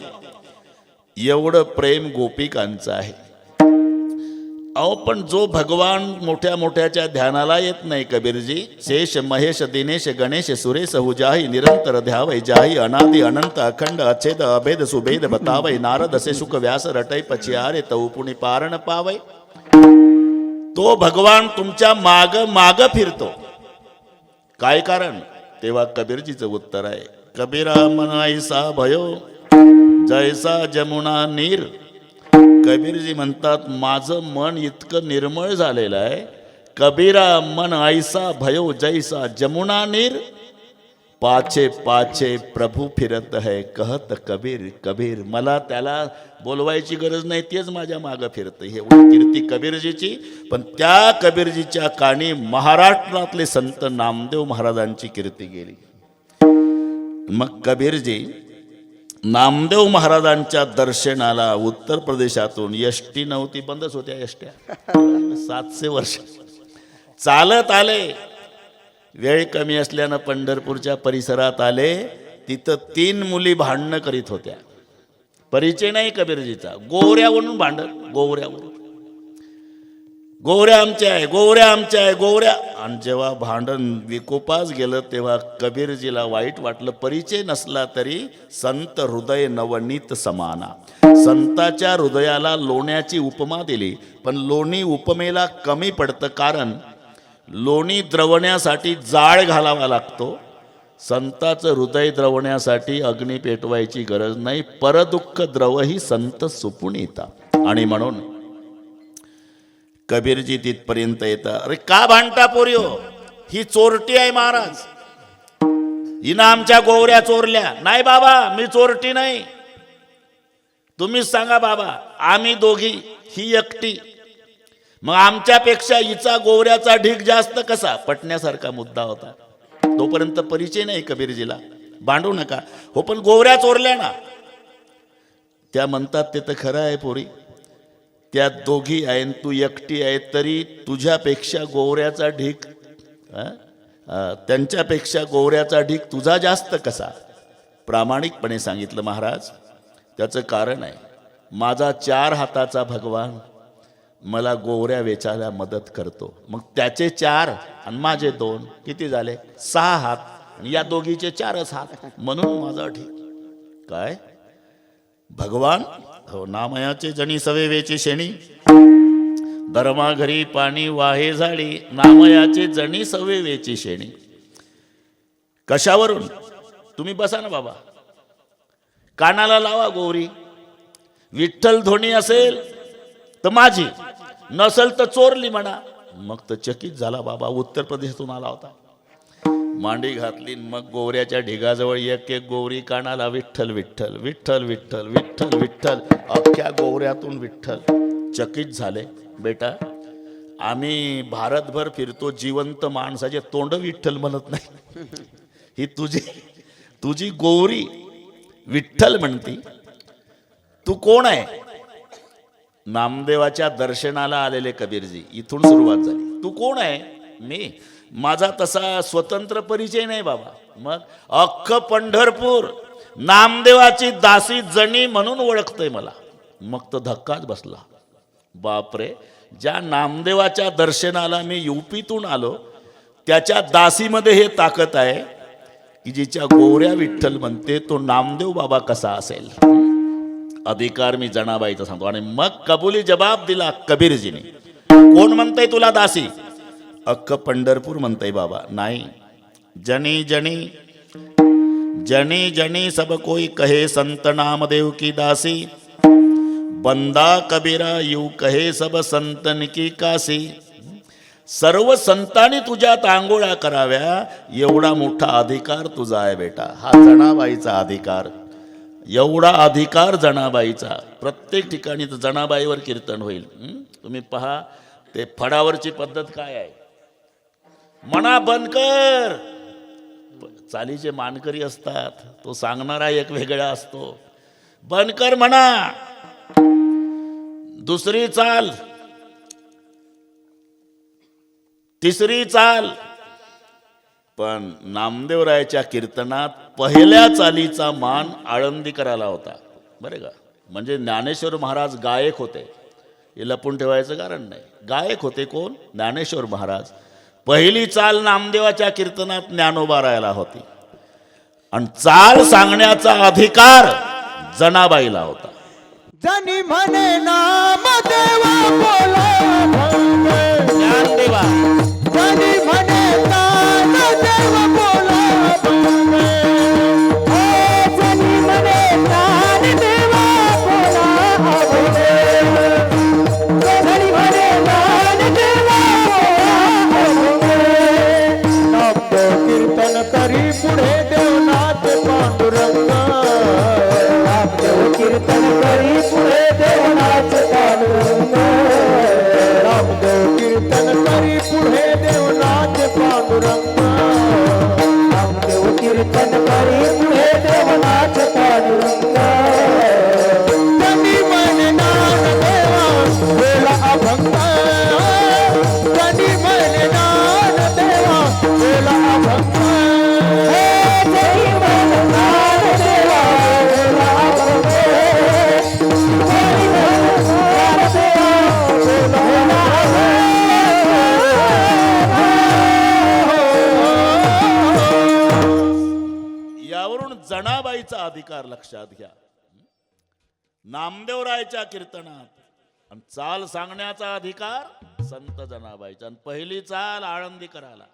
एवढं प्रेम गोपिकांचं आहे. अहो पण जो भगवान मोठ्या मोठ्याच्या ध्यानाला येत नाही कबीरजी, शेष महेश दिनेश गणेश सुरेश हुजाही निरंतर ध्यावै जाही, अनादि अनंत अखंड अछेद अभेद सुभेद बतावै, नारद असे सुख व्यास रटै पचियारे तऊ पुणी पारण पावै. तो भगवान तुमच्या माग माग फिरतो. काय कारण? तेव्हा कबीरजीचं उत्तर आहे, कबीरा मन ऐसा भयो जैसा जमुना नीर. कबीरजी म्हणतात माझं मन इतकं निर्मळ झालेलं आहे, कबीरा मन ऐसा भयो जैसा जमुना नीर, पाछे पाछे प्रभू फिरत है कहत कबीर कबीर. मला त्याला बोलवायची गरज नाही, तेच माझ्या मागं फिरतं. हे कीर्ती कबीरजीची. पण त्या कबीरजीच्या कानी महाराष्ट्रातले संत नामदेव महाराजांची कीर्ती गेली. मग कबीरजी नामदेव महाराजांच्या दर्शनाला उत्तर प्रदेशातून एसटी नव्हती, बंदच होत्या एसट्या. 700 वर्ष चालत आले. वेळ कमी असल्यानं पंढरपूरच्या परिसरात आले. तिथं 3 मुली भांडणं करीत होत्या. परिचय नाही कबीरजीचा. गोवऱ्यावरून भांडण, गोवऱ्यावरून. गोवऱ्या आमच्या आहे, गोवऱ्या आमच्या आहे, गोवऱ्या. आणि जेव्हा भांडण विकोपास गेलं तेव्हा कबीरजीला वाईट वाटलं. परिचय नसला तरी संत हृदय नवनीत समाना. संताच्या हृदयाला लोण्याची उपमा दिली, पण लोणी उपमेला कमी पडतं, कारण लोणी द्रवण्यासाठी जाळ घालावा लागतो. संताचं हृदय द्रवण्यासाठी अग्नी पेटवायची गरज नाही. परदुःख द्रवही संत सुपून येतात. आणि म्हणून कबीरजी तिथपर्यंत येतात. अरे का भांडता पोरी हो, ही चोरटी आहे महाराज, हिनं आमच्या गोवऱ्या चोरल्या. नाही बाबा, मी चोरटी नाही, तुम्हीच सांगा बाबा, आम्ही दोघी, ही एकटी, मग आमच्यापेक्षा हिचा गोवऱ्याचा ढीग जास्त कसा? पटण्यासारखा मुद्दा होता. तोपर्यंत परिचय नाही कबीरजीला. भांडू नका हो, पण गोवऱ्या चोरल्या ना. त्या म्हणतात ते तर खरं आहे पोरी, त्या दोघी आहे, तू एकटी आहे, तरी तुझ्यापेक्षा गोवऱ्याचा ढीग, त्यांच्यापेक्षा गोवऱ्याचा ढीग तुझा जास्त कसा? प्रामाणिकपणे सांगितलं महाराज. त्याचं कारण आहे, माझा 4 हाताचा भगवान मला गोवऱ्या वेचायला मदत करतो. मग त्याचे 4 आणि माझे 2 किती झाले? 6 हात. आणि या दोघीचे 4च हात, म्हणून माझा ढीग. काय भगवान हो, नामयाचे जणी सवे वेची शेणी, धर्मा घरी पाणी वाहे झाडी, नामयाचे जणी सवे वेची शेणी. कशावरून? तुम्ही बसा ना बाबा, कानाला लावा गोवरी. विठ्ठल ध्वनी असेल तर माझी, नसेल तर चोरली म्हणा. मग तर चकित झाला बाबा. उत्तर प्रदेशातून आला होता, मांडी घातली, मग गोवऱ्याच्या ढिगाजवळ एक एक गोवरी कानाला विठ्ठल विठ्ठल विठ्ठल विठ्ठल विठ्ठल विठ्ठल, अख्ख्या गोवऱ्यातून विठ्ठल. चकित झाले. बेटा, आम्ही भारतभर फिरतो, जिवंत माणसाचे तोंड विठ्ठल म्हणत नाही. ही तुझी गोवरी विठ्ठल म्हणती. तू कोण आहे? नामदेवाच्या दर्शनाला आलेले कबीरजी. इथून सुरुवात झाली. तू कोण आहे? मी. माझा तसा स्वतंत्र परिचय नाही बाबा. मग अख्खं पंढरपूर नामदेवाची दासी जणी म्हणून ओळखतंय मला. मग तो धक्काच बसला. बापरे, ज्या नामदेवाच्या दर्शनाला मी युपीतून आलो, त्याच्या दासीमध्ये हे ताकद आहे की जिच्या गोवऱ्या विठ्ठल म्हणते, तो नामदेव बाबा कसा असेल? अधिकार मी जनाबाईचा सांगतो. आणि मग कबुली जबाब दिला कबीरजीने. कोण म्हणतंय तुला दासी? अख्ख पंढरपूर म्हणतंय बाबा. नाही, जनी जनी जनी जनी सब कोई कहे संत नामदेव की दासी, बंदा कबीरा यू कहे सब संतन की काशी. सर्व संतांनी तुझ्यात आंघोळ्या कराव्या एवढा मोठा अधिकार तुझा आहे बेटा. हा जनाबाईचा अधिकार, एवढा अधिकार जनाबाईचा. प्रत्येक ठिकाणी जनाबाईवर कीर्तन होईल. तुम्ही पहा, ते फडावरची पद्धत काय आहे. म्हणा बंद कर, चालीचे मानकरी असतात, तो सांगणारा एक वेगळा असतो. बंद कर म्हणा, दुसरी चाल, तिसरी चाल. पण नामदेवरायाच्या कीर्तनात पहिल्या चालीचा मान आळंदीकराला होता बरे का. म्हणजे ज्ञानेश्वर महाराज गायक होते, हे लपून ठेवायचं कारण नाही. गायक होते कोण? ज्ञानेश्वर महाराज. पहिली चाल नामदेवाच्या कीर्तनात ज्ञानोबारायाला होती, आणि चाल सांगण्याचा अधिकार जनाबाईला होता. जनी म्हणे नाम देवा बोला भंग, ज्ञानदेवा. जनी म्हणे नाम देवा बोला भंग, जनी म्हणे नाम देवा बोला भंग, जनी म्हणे नाम देवा बोला भंग. नामदेव कीर्तन करी पुढे देवनाथ पांडुरंग, नामदेव कीर्तन करी पुढे देवनाथ पांडुरंग, नामदेव कीर्तन करी पुढे देवनाथ पांडुरंग, नामदेव कीर्तन करी पुढे देवनाथ पांडुरंग. जनी म्हणे नाम देवा बोला अभंग, जनी म्हणे नाम देवा बोला अभंग, जनी म्हणे नाम देवा बोला अभंग, जनी म्हणे नाम देवा बोला अभंग. जनाबाईचा अधिकार लक्षात घ्या. नामदेवरायच्या कीर्तनात आणि चाल सांगण्याचा अधिकार संत जनाबाईचा. आणि पहिली चाल आळंदीकराला.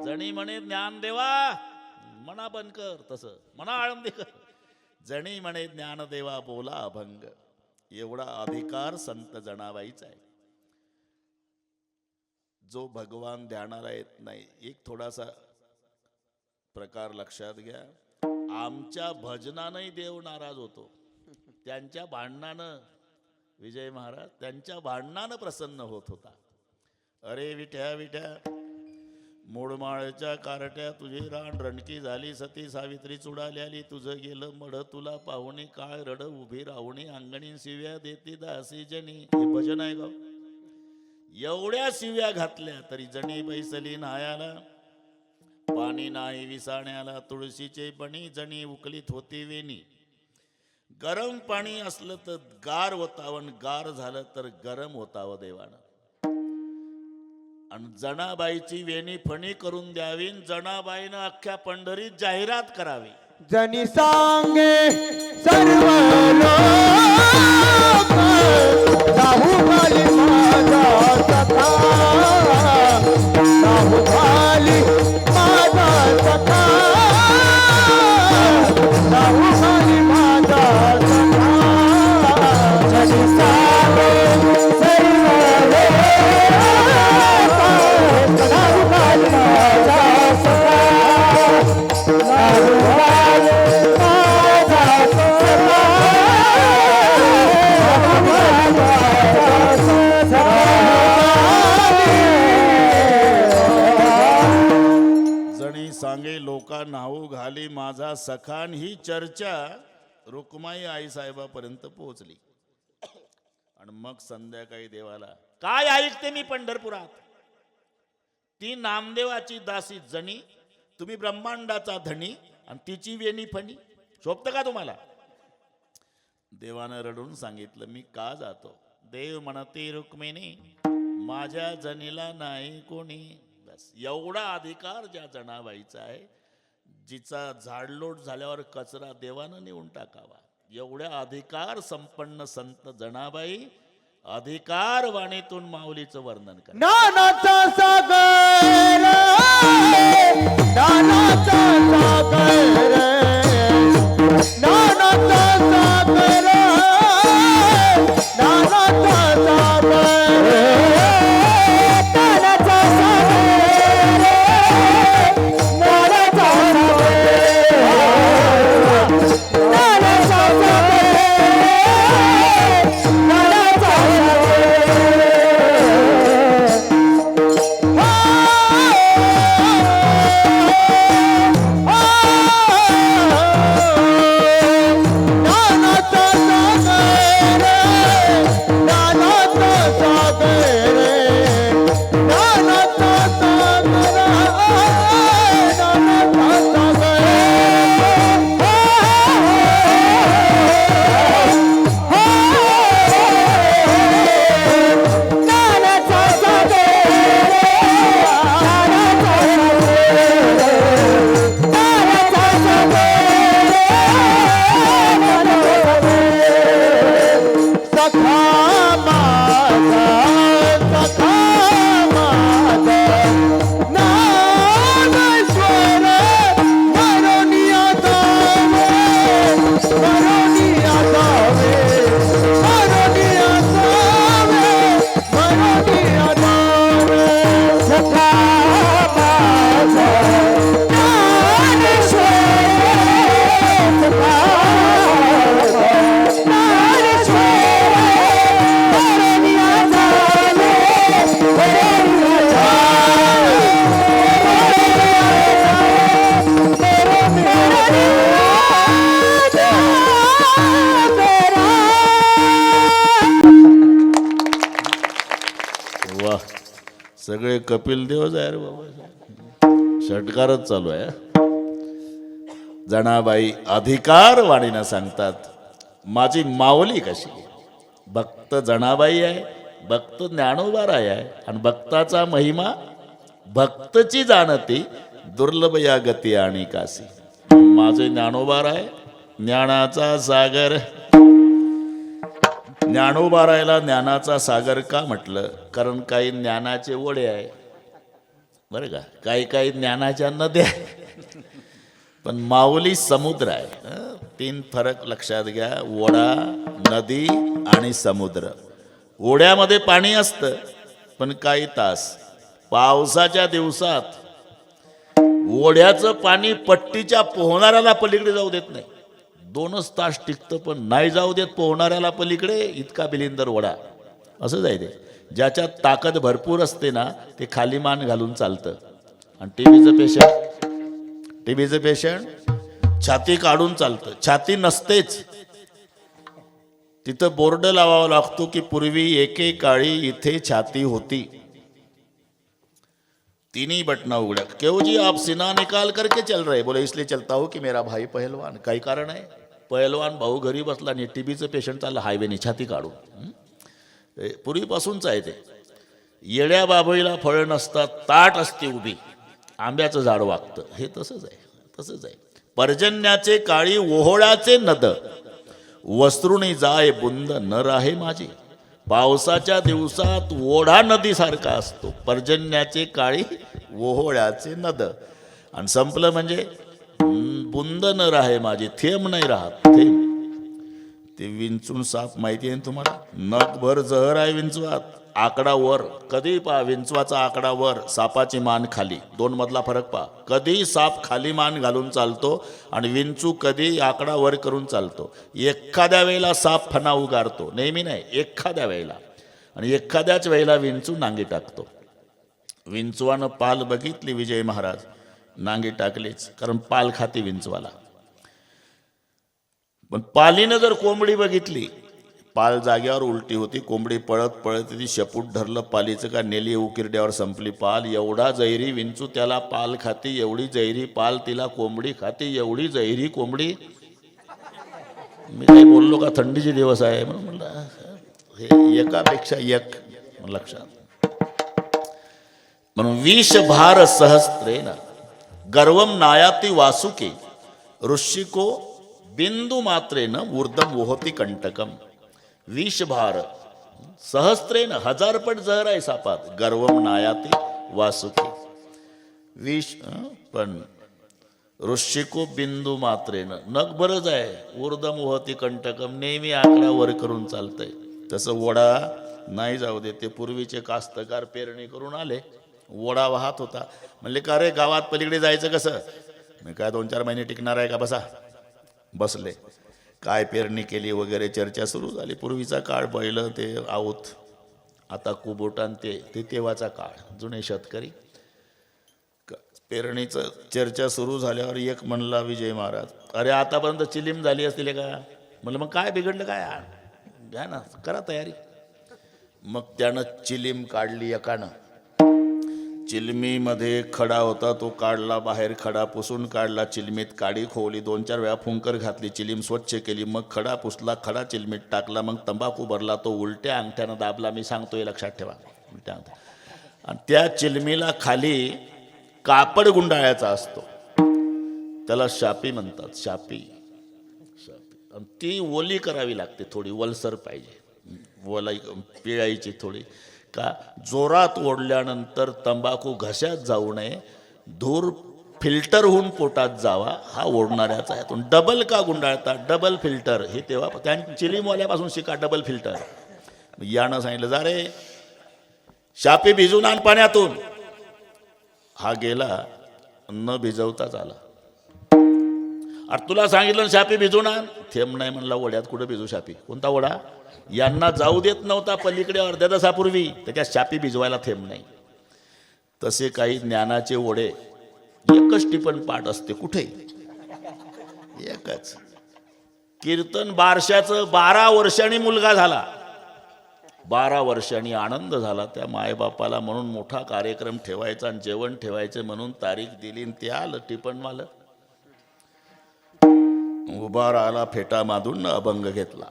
जणी म्हणे ज्ञानदेवा, म्हणा बंद कर, तसं म्हणा आळंदीकर. जणी म्हणे ज्ञानदेवा बोला अभंग. एवढा अधिकार संत जनाबाईचा आहे. जो भगवान ध्यानाला येत नाही, एक थोडासा प्रकार लक्षात घ्या. आमच्या भजनानंही देव नाराज होतो. त्यांच्या भांडणानं, विजय महाराज त्यांच्या भांडणानं प्रसन्न होत होता. अरे विठ्या विठ्या, मोडमाळच्या कारट्या तुझी रान रणकी झाली, सती सावित्री चुडाली आली, तुझं गेलं मढ तुला पाहुणी, काळ रड उभी राहुणी, अंगणी शिव्या देती दासी जनी. हे भजन आहे गाव. एवढ्या शिव्या घातल्या तरी जणी बैसली नायाला, पाणी नाही विसाण्याला, तुळशीचे पणी जणी उकलीत होती वेणी. गरम पाणी असलं तर गार होतावं, गार झालं तर गरम होतावं देवानं. आणि जनाबाईची वेणी फणी करून द्यावी. जनाबाईनं अख्ख्या पंढरीत जाहिरात करावी. जनी सांगे सर्व लोक, बाहुबली माझा सखा, बाहुबली माझा सखा, बाहुबली माझा सखा. जनी सांगे सर्व लोक, बाहुबली माझा सखा, बाहुबली जणी सांगे लोका नाहू घाली माझा सखान. ही चर्चा रुक्माई आई साहेबापर्यंत पोहोचली. आणि मग संध्याकाळी देवाला काय ऐकते मी पंढरपुरात. ती नामदेवाची दासी जणी, तुम्ही ब्रह्मांडाचा धनी, आणि तिची वेणी फणी. शोभतं का तुम्हाला. देवानं रडून सांगितलं मी का जातो. देव म्हणते रुक्मिणी माझ्या जनीला नाही कोणी. बस एवढा अधिकार ज्या जनाबाईचा आहे, जिचा झाडलोट झाल्यावर कचरा देवानं नेऊन टाकावा. एवढ्या अधिकार संपन्न संत जनाबाई अधिकार वाणीतून माऊलीचं वर्णन करा. ज्ञानाचा सागर, ज्ञानाचा सागर, ज्ञानाचा सागर, ज्ञानाचा सागर, ज्ञानाचा सागर, ज्ञानाचा सगळे कपिल देवच आहे रे बाबा. षटकारच चालू आहे. जनाबाई अधिकार वाणीनं सांगतात माझी माऊली कशी. भक्त जनाबाई आहे, भक्त ज्ञानोबाराय आहे. आणि भक्ताचा महिमा भक्तची जाणती, दुर्लभ या गती आणि कासी. माझे ज्ञानोबा आहे ज्ञानाचा सागर. ज्ञानोबा रायला ज्ञानाचा सागर का म्हटलं? कारण काही ज्ञानाचे ओढे आहे बरं का, काही काही ज्ञानाच्या नद्या आहे, पण माऊली समुद्र आहे. तीन फरक लक्षात घ्या, ओढा, नदी आणि समुद्र. ओढ्यामध्ये पाणी असतं पण काही तास. पावसाच्या दिवसात ओढ्याचं पाणी पट्टीच्या पोहणाऱ्याला पलीकडे जाऊ देत नाही. 2च तास टिकतं पण नाही जाऊ देत पोहणाऱ्याला पलीकडे. इतका बिलिंदर ओढा. असंच आहे ते. ज्याच्यात ताकद भरपूर असते ना ते खाली मान घालून चालतं. आणि टीबीचं पेशंट छाती काढून चालतं. छाती नसतेच, तिथं बोर्ड लावावा लागतो की पूर्वी एकेकाळी इथे छाती होती. तीनही बटना उघड्या. क्यों जी आप सीना निकाल करके चल रहे? बोले इसलिए चलता हूं कि मेरा भाई पहलवान. काही कारण आहे. पहलवान भाऊ घरी बसला आणि टीबीचं पेशंट चाललं हायवेने छाती काढून. पूर्वीपासूनच आहे ते. येड्या बाबळीला फळं नसतात, ताट असते उभी, आंब्याचं झाड वागतं. हे तसंच आहे, तसंच आहे. पर्जन्याचे काळी ओहोळाचे नद, वस्त्रुणी जाय बुंद न राहे माझी. पावसाच्या दिवसात ओढा नदीसारखा असतो, पर्जन्याचे काळी ओहोळ्याचे नद. आणि संपलं म्हणजे बुंद न राहे माझी, थेंब नाही राहत, थेंब. ते विंचून साप माहिती आहे तुम्हाला? नखभर जहर आहे विंचवात. आकडा वर. कधी पहा विंचवाचा आकडा वर, सापाची मान खाली. 2 मधला फरक पहा. कधी साप खाली मान घालून चालतो आणि विंचू कधी आकडा वर करून चालतो. एखाद्या वेळेला साप फणा उगारतो, नेहमी नाही, एखाद्या वेळेला. आणि एखाद्याच वेळेला विंचू नांगी टाकतो. विंचवानं पाल बघितली विजय महाराज, नांगी टाकलीच, कारण पाल खाती विंचवाला. पण पालीनं जर कोंबडी बघितली, पाल जाग्यावर उलटी होती, कोंबडी पळत पळत ती शेपूट धरलं पालीचं का नेली उकिरड्यावर संपली पाल. एवढा जैरी विंचू त्याला पाल खाती, एवढी जैरी पाल तिला कोंबडी खाती, एवढी जैरी कोंबडी. मी काही बोललो का? थंडीचे दिवस आहे म्हणून म्हणलं हे एकापेक्षा एक लक्षात. म्हणून विषभार सहस्त्रेन गर्वम नायाती वासुके ऋषिको बिंदू मात्रेन ऊर्धम वोहती कंटकम. विषभार सहस्त्रेन 1000 पट जहर आहे सापात. गर्वम नायाती वासुके विष, पण ऋषिको बिंदू मात्रेन नखभरच आहे. ऊर्धम वोहती कंटकम, नेहमी आकडा वर करून चालतंय. तसं ओढा नाही जाऊ दे. ते पूर्वीचे कास्तकार पेरणी करून आले, ओढा वाहत होता. म्हणले का रे गावात पलीकडे जायचं कसं? मी काय 2-4 महिने टिकणार आहे का? बसा. बसले. काय पेरणी केली वगैरे चर्चा सुरू झाली. पूर्वीचा काळ बैल ते आऊत, आता कुबोटान ते तेव्हाचा काळ. जुने शेतकरी. पेरणीचं चर्चा सुरू झाल्यावर एक म्हणला विजय महाराज, अरे आतापर्यंत चिलीम झाली असतील का? म्हणलं मग काय बिघडलं काय? घ्या ना, करा तयारी. मग त्यानं चिलीम काढली एकानं. चिलमीमध्ये खडा होता तो काढला बाहेर, खडा पुसून काढला, चिलमीत काडी खोवली, 2-4 वेळा फुंकर घातली, चिलीम स्वच्छ केली, मग खडा पुसला, खडा चिलमीत टाकला, मग तंबाखू भरला, तो उलट्या अंगठ्यानं दाबला. मी सांगतोय लक्षात ठेवा, उलट्या अंगठ्या. आणि त्या चिलमीला खाली कापड गुंडाळायचा असतो, त्याला शापी म्हणतात. शापी. आणि ती ओली करावी लागते, थोडी वलसर पाहिजे, ओलाई पिळायची थोडी. का? जोरात ओढल्यानंतर तंबाखू घशात जाऊ नये, धूर फिल्टर होऊन पोटात जावा, हा ओढणाऱ्याचा आहे. तो डबल का गुंडाळतात? Double filter. हे तेव्हा त्या चिलीमवाल्यापासून शिका, डबल फिल्टर. यानं सांगितलं, जा रे शापी भिजून आण पाण्यातून. हा गेला, न भिजवताच आला. अरे तुला सांगितलं शापी भिजून आण. थेंब नाही म्हणला ओढ्यात. कुठं भिजू शापी? कोणता ओढा? यांना जाऊ देत नव्हता पलीकडे अर्ध्या तासापूर्वी, त्याच्या शापी भिजवायला थेंब नाही. तसे काही ज्ञानाचे ओढे. एकच टिपण पाठ असते कुठे, एकच. कीर्तन बारशाचं 12 वर्षांनी मुलगा झाला. 12 वर्षांनी आनंद झाला त्या मायबापाला. म्हणून मोठा कार्यक्रम ठेवायचा आणि जेवण ठेवायचं म्हणून तारीख दिली. ते आलं टिपणवालं, उभा राहिला, फेटा माधून अभंग घेतला.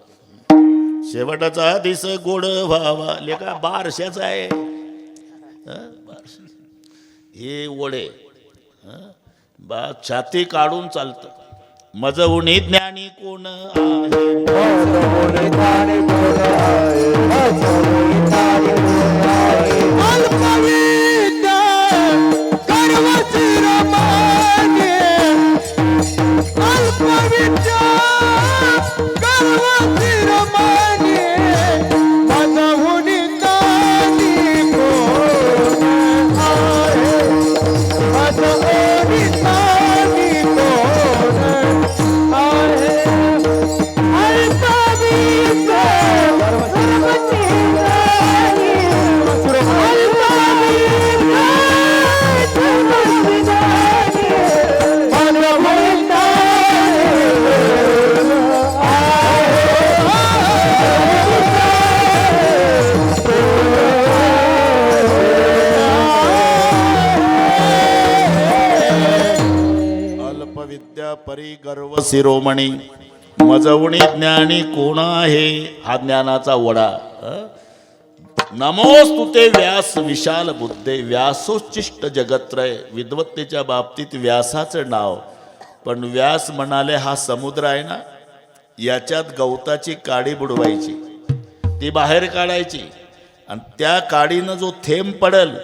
शेवटाचा दिस गोड व्हावा. लेका बारशाचा आहे हे ओढे. बा छाती काढून चालतं. मज उणी ज्ञानी कोण आहे. अल्पविद्या गर्व शिरोमणी. अल्पविद्या गर्व शिरोमणी. माझहून ज्ञानी कोण आहे. माझहून ज्ञानी कोण आहे. अल्पविद्या गर्व शिरोमणी. अल्पविद्या परी गर्व शिरोमणी. मजवणी ज्ञानी कोण आहे. हा ज्ञानाचा वडा. नमोस्तुते व्यास विशाल बुद्धे. व्यासोच्चिष्ट जगत्रय. विद्वत्तेच्या बाबतीत व्यासाचं नाव. पण व्यास म्हणाले हा समुद्र आहे ना, याच्यात गवताची काडी बुडवायची, ती बाहेर काढायची, आणि त्या काडीनं जो थेंब पडल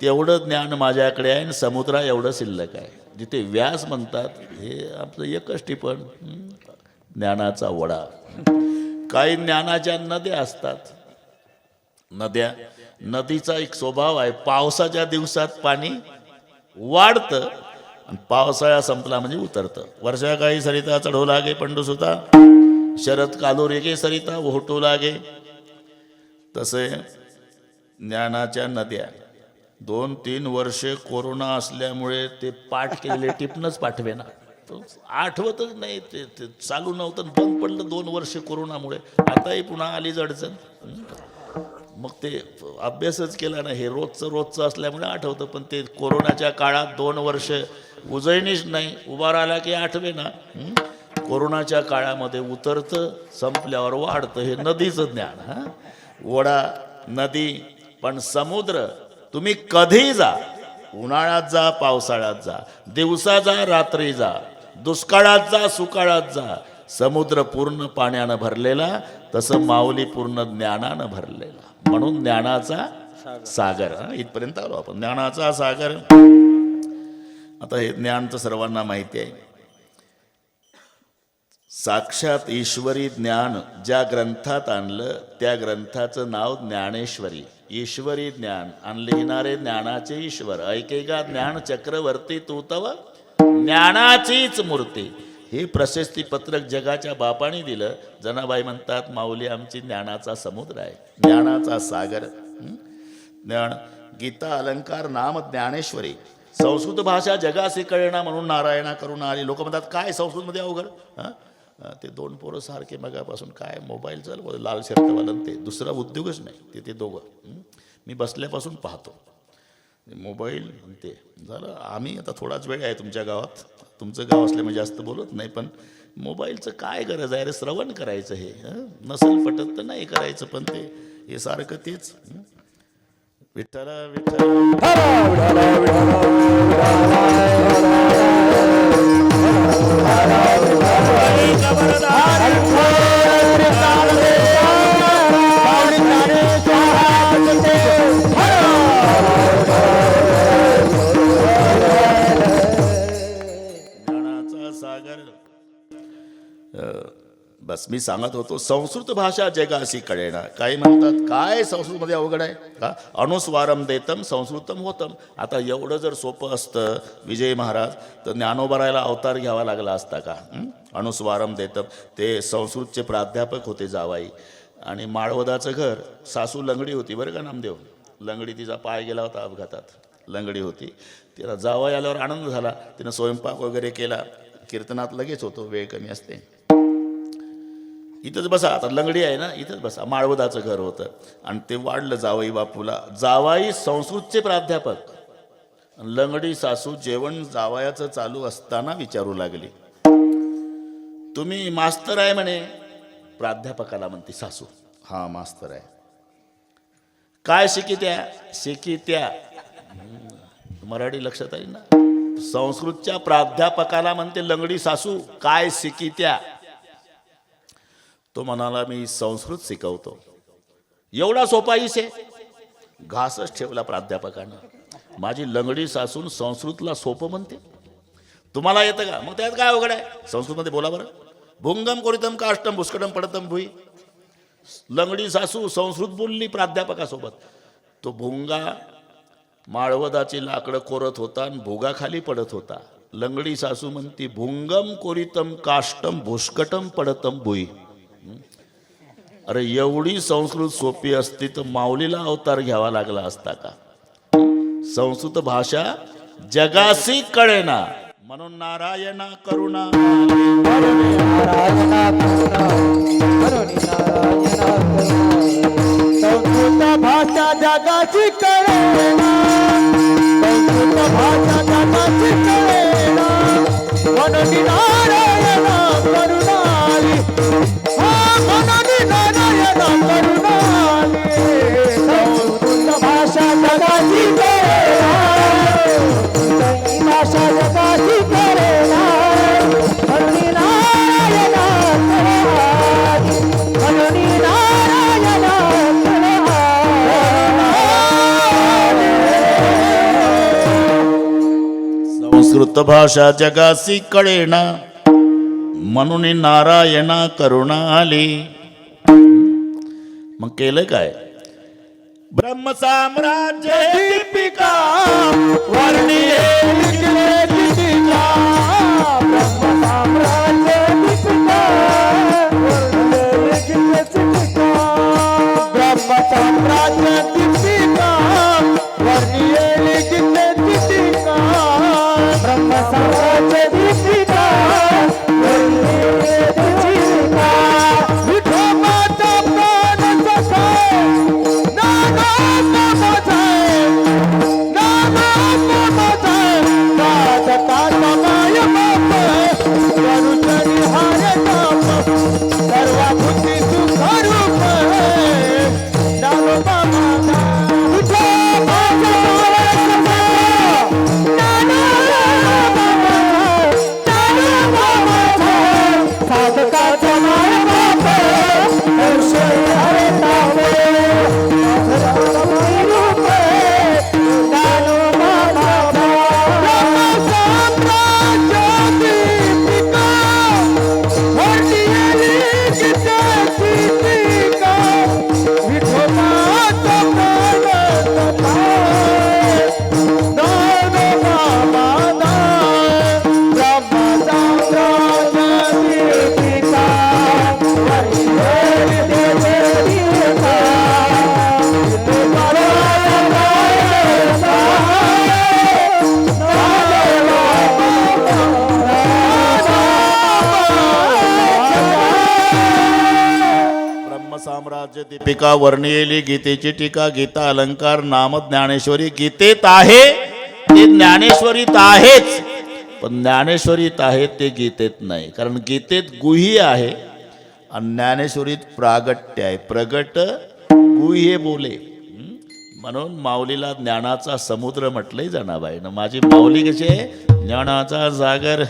तेवढं ज्ञान माझ्याकडे आहे, आणि समुद्रा एवढं शिल्लक आहे. जिथे व्यास म्हणतात हे आपलं एकच टिपण. ज्ञानाचा वडा. काही ज्ञानाच्या नद्या असतात. नदीचा एक स्वभाव आहे, पावसाच्या दिवसात पाणी वाढतं आणि पावसाळा संपला म्हणजे उतरतं. वर्षा काही सरिता चढू लागे पंडुसुता. शरद कालोर एके सरिता ओहटू लागे. तसे ज्ञानाच्या नद्या. 2-3 वर्षे कोरोना असल्यामुळे ते पाठ केलेले टिपणच पाठवेना. आठवतच नाही. ते चालू नव्हतं, बंद पडलं 2 वर्षे कोरोनामुळे. आताही पुन्हा आलीच अडचण. मग ते अभ्यासच केला ना. हे रोजचं असल्यामुळे आठवतं, पण ते कोरोनाच्या काळात 2 वर्ष उजळणीच नाही. उभा राहिला की आठवे ना. कोरोनाच्या काळामध्ये उतरतं, संपल्यावर वाढतं. हे नदीचं ज्ञान. वडा नदी. पण समुद्र तुम्ही कधी जा, उन्हाळ्यात जा, पावसाळ्यात जा, दिवसा जा, रात्री जा, दुष्काळात जा, सुकाळात जा, समुद्र पूर्ण पाण्यानं भरलेला, तसं माऊली पूर्ण ज्ञानानं भरलेला. म्हणून ज्ञानाचा सागर. इथपर्यंत आलो आपण. ज्ञानाचा सागर. आता हे ज्ञान तर सर्वांना माहिती आहे. साक्षात ईश्वरी ज्ञान ज्या ग्रंथात आणलं त्या ग्रंथाचं नाव ज्ञानेश्वरी. ईश्वरी ज्ञान आणि लिहिणारे ज्ञानाचे ईश्वर. ऐकेगा ज्ञान चक्रवर्ती तू तव ज्ञानाचीच मूर्ती. हे प्रशस्ती पत्रक जगाच्या बापाने दिलं. जनाबाई म्हणतात माऊली आमची ज्ञानाचा समुद्र आहे, ज्ञानाचा सागर. ज्ञान. गीता अलंकार नाम ज्ञानेश्वरी. संस्कृत भाषा जगासी कळेना म्हणून नारायणा करून आली. लोक म्हणतात काय संस्कृतमध्ये अवघड. ते 2 पोरं सारखे मगापासून काय मोबाईल चालू, लाल शर्टवालं. ते दुसरा उद्योगच नाही. ते दोघं मी बसल्यापासून पाहतो मोबाईल. ते झालं. आम्ही आता थोडाच वेळ आहे तुमच्या गावात. तुमचं गाव असल्यामुळे जास्त बोलत नाही, पण मोबाईलचं काय गरज आहे रे. श्रवण करायचं. हे नसेल पटत तर नाही करायचं, पण ते हे सारखं तेच. विठ्ठल विठ्ठल. बस मी सांगत होतो संस्कृत भाषा जगाशी कळेना. काही म्हणतात काय संस्कृतमध्ये अवघड आहे का. अनुस्वारम देतम संस्कृतम होतम. आता एवढं जर सोपं असतं विजय महाराज तर ज्ञानोबरायला अवतार घ्यावा लागला असता का. अनुस्वारम देतम. ते संस्कृतचे प्राध्यापक होते जावाई. आणि माळवदाचं घर. सासू लंगडी होती बरं का नामदेव. लंगडी तिचा पाय गेला होता अपघातात. लंगडी होती. तिला जावाई आल्यावर आनंद झाला. तिनं स्वयंपाक वगैरे केला. कीर्तनात लगेच होतो, वेळ कमी असते. इथंच बसा, आता लंगडी आहे ना, इथंच बसा. माळवदाचं घर होतं आणि ते वाढलं जावई बापूला. जावाई संस्कृतचे प्राध्यापक. लंगडी सासू जेवण जावयाचं चालू असताना विचारू लागली, तुम्ही मास्तर आहे म्हणे. प्राध्यापकाला म्हणते सासू, हा मास्तर आहे. काय शिकित्या? शिकित्या मराठी लक्षात आली ना. संस्कृतच्या प्राध्यापकाला म्हणते लंगडी सासू काय शिकित्या. तो म्हणाला मी संस्कृत शिकवतो. एवढा सोपा इसे घासच ठेवला प्राध्यापकानं. माझी लंगडी सासून संस्कृतला सोपं म्हणते. तुम्हाला येतं का? मग त्यात काय अवघड आहे? संस्कृतमध्ये बोला बरं. भुंगम कोरितम काष्टम भुस्कटम पडतम भुई. लंगडी सासू संस्कृत बोलली प्राध्यापकासोबत. तो भुंगा माळवदाची लाकडं कोरत होता आणि भोगा खाली पडत होता. लंगडी सासू म्हणती भुंगम कोरितम काष्टम भुस्कटम पडतम भुई. अरे एवढी संस्कृत सोपी असती तर माऊलीला अवतार घ्यावा लागला असता का? संस्कृत भाषा जगासी कळेना म्हणून नारायणा करुणा. संस्कृत भाषा जगाची कळेना. संस्कृत भाषा जगाची कळेना म्हणून नारायण करुणाली. म्हणून नारायण करुणाली. संस्कृत भाषा जगाची कळेना. भाषा जगाची कळेना म्हणून नारायण करुणाली. म्हणून नारायण संस्कृत भाषा जगासी कळेना म्हणून नारायणा करुणा आली. मग केलं काय? ब्रह्म साम्राज्य दीपिका वर्णिये लिखिले दीपिका. ब्रह्म साम्राज्य दीपिका वर्णिये लिखिले दीपिका. ब्रह्म साम्राज्य दीपिका वर्णिये लिखिले दीपिका. ब्रह्म साम्राज्य दीपिका वर्णिये दीपिका. विठोबाचा प्राण सखा साम्राज्य दीपिका वर्णियेली गीतेची टीका. गीता अलंकार नाम ज्ञानेश्वरी गीतेत आहे ते ज्ञानेश्वरीत आहेच. पण ज्ञानेश्वरीत आहे ते गीतेत नाही. कारण गीतेत गुह्य आहे आणि ज्ञानेश्वरीत प्रागट्य आहे. प्रगट गुह्य बोले. म्हणून माऊलीला ज्ञानाचा समुद्र म्हटलंय जनाबाईनं. माझी माऊली कशी आहे? ज्ञानाचा सागर.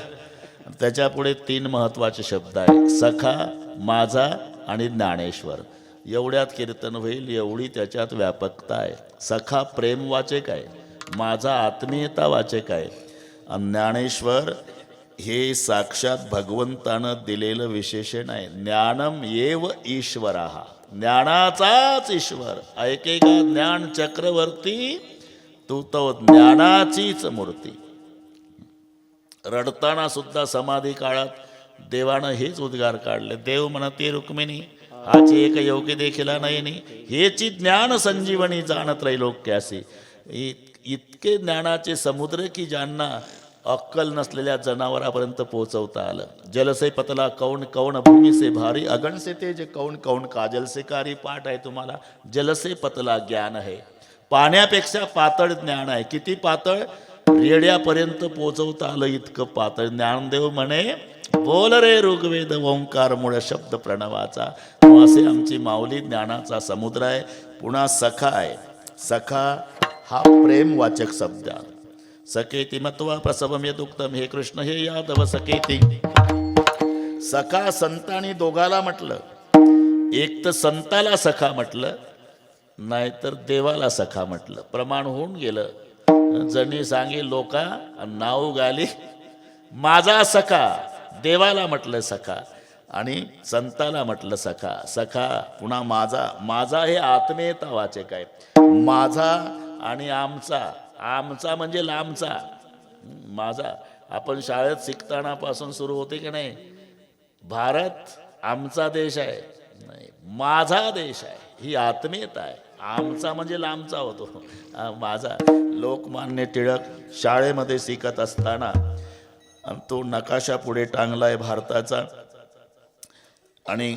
त्याच्या पुढे 3 महत्वाचे शब्द आहे. सखा, माझा आणि ज्ञानेश्वर. एवढ्यात कीर्तन होईल एवढी त्याच्यात व्यापकता आहे. सखा प्रेम वाचक आहे. माझा आत्मीयता वाचक आहे. आणि ज्ञानेश्वर हे साक्षात भगवंतानं दिलेलं विशेषण आहे. ज्ञानम येव ईश्वराहा. ज्ञानाचाच ईश्वर. ऐके का ज्ञान चक्रवर्ती तू तो ज्ञानाचीच मूर्ती. रडताना सुद्धा समाधी काळात देवानं हेच उद्गार काढले. देव म्हणते रुक्मिणी हाची एक योग्य देखीला नाही. हेची ज्ञान संजीवनी जाण त्रैलोक्यासी. इतके ज्ञानाचे समुद्र की ज्यांना अक्कल नसलेल्या जनावरापर्यंत पोहोचवता आलं. जल से पतला कौन कौन भूमि से भारी. अगण से तेज कौन कौन काजल से कारी. पाठ आहे तुम्हाला. जल से पतला ज्ञान आहे. पाण्यापेक्षा पातळ ज्ञान आहे. किती पातळ? रेड्यापर्यंत पोहोचवता आलं इतकं पातळ. ज्ञानदेव म्हणे बोल रे ऋग्वेद ओंकार मूळ शब्द प्रणवाचा. असे आमची माऊली ज्ञानाचा समुद्र आहे. पुन्हा सखा आहे. सखा हा प्रेमवाचक शब्द. सकेती मत्वा प्रसवम यदुक्तम, हे कृष्ण हे यादव सकेती. सखा संतांनी दोघाला म्हटलं, एक तर संताला सखा म्हटलं, नाहीतर देवाला सखा म्हटलं. प्रमाण होऊन गेलं. जणी सांगे लोका नाव गाली माझा सखा. देवाला म्हटलं सखा आणि संताला म्हटलं सखा. सखा पुन्हा माझा. माझा हे आत्मीयता वाचक आहे. माझा आणि आमचा. आमचा म्हणजे लांबचा. माझा आपण शाळेत शिकतानापासून सुरू होते की नाही, भारत आमचा देश आहे, नाही माझा देश आहे, ही आत्मीयता आहे. आमचा म्हणजे लांबचा होतो, माझा. लोकमान्य टिळक शाळेमध्ये शिकत असताना आणि तो नकाशा पुढे टांगलाय भारताचा आणि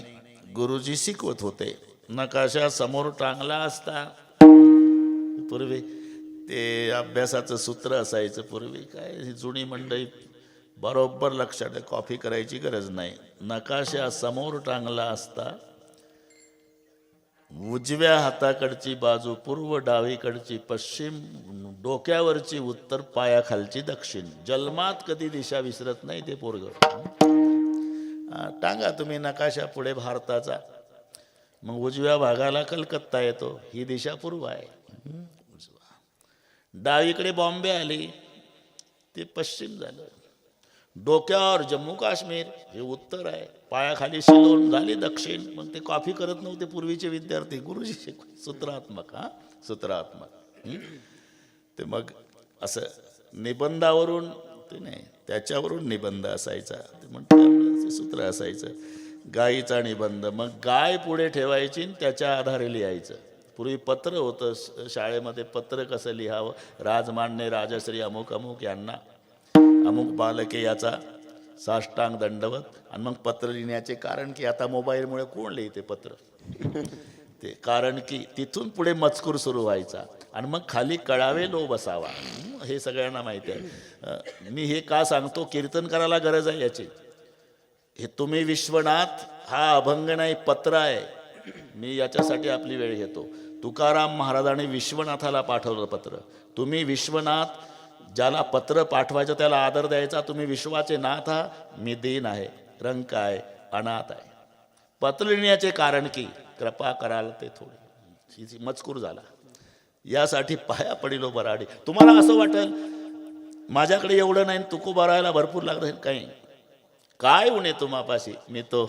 गुरुजी शिकवत होते. नकाशा समोर टांगला असता. पूर्वी ते अभ्यासाचं सूत्र असायचं. पूर्वी काय जुनी मंडळी बरोबर लक्षात आहे, कॉपी करायची गरज नाही. नकाशा समोर टांगला असता. उजव्या हाताकडची बाजू पूर्व, डावीकडची पश्चिम, डोक्यावरची उत्तर, पायाखालची दक्षिण. जन्मात कधी दिशा विसरत नाही ते पोरग. टांगा तुम्ही नकाशा पुढे भारताचा. मग उजव्या भागाला कलकत्ता येतो, ही दिशा पूर्व आहे. डावीकडे बॉम्बे आली, ते पश्चिम झालं. डोक्यावर जम्मू काश्मीर, हे उत्तर आहे. पायाखाली शिलोन झाली दक्षिण. मग ते कॉफी करत नव्हते पूर्वीचे विद्यार्थी, गुरुजी शिकवत. सूत्रात्मक. सूत्रात्मक. ते मग असं निबंधावरून ते नाही, त्याच्यावरून निबंध असायचा. ते म्हणते सूत्र असायचं. गायीचा निबंध, मग गाय पुढे ठेवायची आणि त्याच्या आधारे लिहायचं. पूर्वी पत्र होतं शाळेमध्ये. पत्र कसं लिहावं, राजमान्य राजश्री अमुक अमुक यांना अमुक बालके याचा साष्टांग दंडवत. आणि मग पत्र लिहिण्याचे कारण की आता मोबाईलमुळे कोण लिहिते पत्र, ते कारण की तिथून पुढे मजकूर सुरू व्हायचा. आणि मग खाली कळावे लो बसावा. हे सगळ्यांना माहिती आहे. मी हे का सांगतो, कीर्तन करायला गरज आहे याची. हे तुम्ही विश्वनाथ हा अभंग नाही, पत्र आहे. मी याच्यासाठी आपली वेळ घेतो. तुकाराम महाराजांनी विश्वनाथाला पाठवलं पत्र. तुम्ही विश्वनाथ, ज्याला पत्र पाठवायचं त्याला आदर द्यायचा. तुम्ही विश्वाचे नाथ हा, मी दीन आहे, रंक आहे, अनाथ आहे. पत्र लिहिण्याचे कारण की कृपा कराल ते थोडी मजकूर झाला. यासाठी पाया पडिलो बराडी. तुम्हाला असं वाटेल माझ्याकडे एवढं नाही, तुको भरायला भरपूर लागत काही. काय उणे तुम्हापाशी, मी तो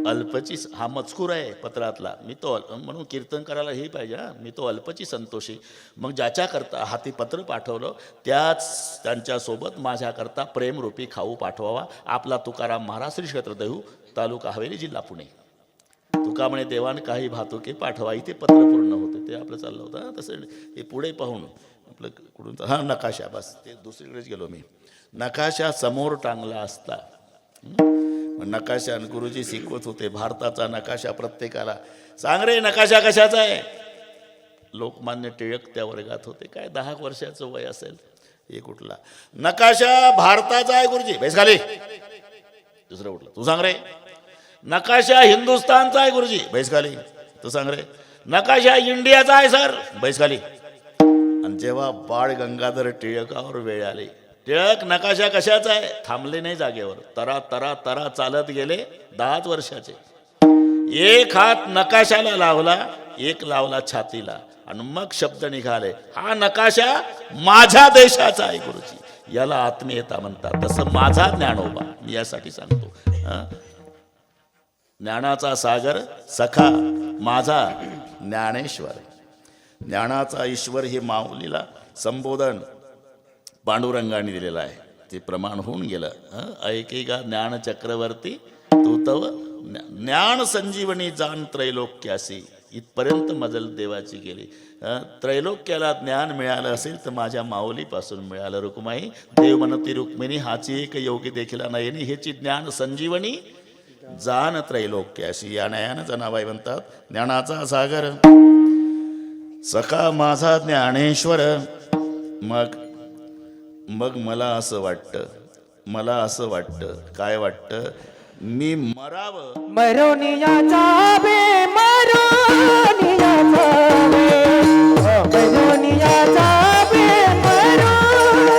अल्पची. हा मजकूर आहे पत्रातला. मी तो म्हणून कीर्तन करायला हे पाहिजे. मी तो अल्पची संतोषी. मग ज्याच्याकरता हाती पत्र पाठवलं त्यांच्यासोबत माझ्याकरता प्रेमरूपी खाऊ पाठवावा. आपला तुकाराम महाराज, श्री क्षेत्र देहू, तालुका हवेली, जिल्हा पुणे. तुका म्हणे देवान काही भातुके पाठवा. इथे पत्र पूर्ण होते. ते आपलं चाललं होतं. तसं हे पुढे पाहून आपलं कुठून नकाशा, बस ते दुसरीकडेच गेलो मी. नकाशा समोर टांगला असता. नकाशा गुरुजी शिकवत होते. भारताचा नकाशा प्रत्येकाला सांग रे, नकाशा कशाचा आहे. लोकमान्य टिळक त्या वर्गात होते. काय 10 वर्षाचं वय असेल. हे कुठला नकाशा भारताचा आहे गुरुजी, बैस खाली. दुसरं उठलं, तू सांग रे. नकाशा हिंदुस्थानचा आहे गुरुजी, बैस खाली. तू सांग रे. नकाशा इंडियाचा आहे सर, बैस खाली. आणि जेव्हा बाळ गंगाधर टिळकावर वेळ आली, टिळक नकाशा कशाचा आहे, थांबले नाही जागेवर. तरा तरा तरा चालत गेले. 10 वर्षाचे. एक हात नकाशाला लावला, एक लावला छातीला, आणि मग शब्द निघाले, हा नकाशा माझ्या देशाचा आहे गुरुजी. याला आत्मीयता म्हणतात. तसं माझा ज्ञानोबा, मी यासाठी सांगतो. ज्ञानाचा सागर सखा माझा ज्ञानेश्वर. ज्ञानाचा ईश्वर हे माऊलीला संबोधन पांडुरंगाने दिलेलं आहे. ते प्रमाण होऊन गेलं. ऐकेगा ज्ञान चक्रवर्ती तू तव ज्ञान संजीवनी जाण त्रैलोक्यासी. इथपर्यंत मजल देवाची गेली. त्रैलोक्याला ज्ञान मिळालं असेल तर माझ्या माऊलीपासून मिळालं. रुक्माई देव म्हणती रुक्मिणी हाची एक योगी देखील नयनी. हेची ज्ञान संजीवनी जाण त्रैलोक्यासी. या न्यायानं जनाबाई म्हणतात ज्ञानाचा सागर सखा माझा ज्ञानेश्वर. मग मला असं वाटतं, काय वाटतं, मी मरावं. मरोनियाचा बे, मरोनियाचा बे, मरोनियाचा बे, मरोनियाचा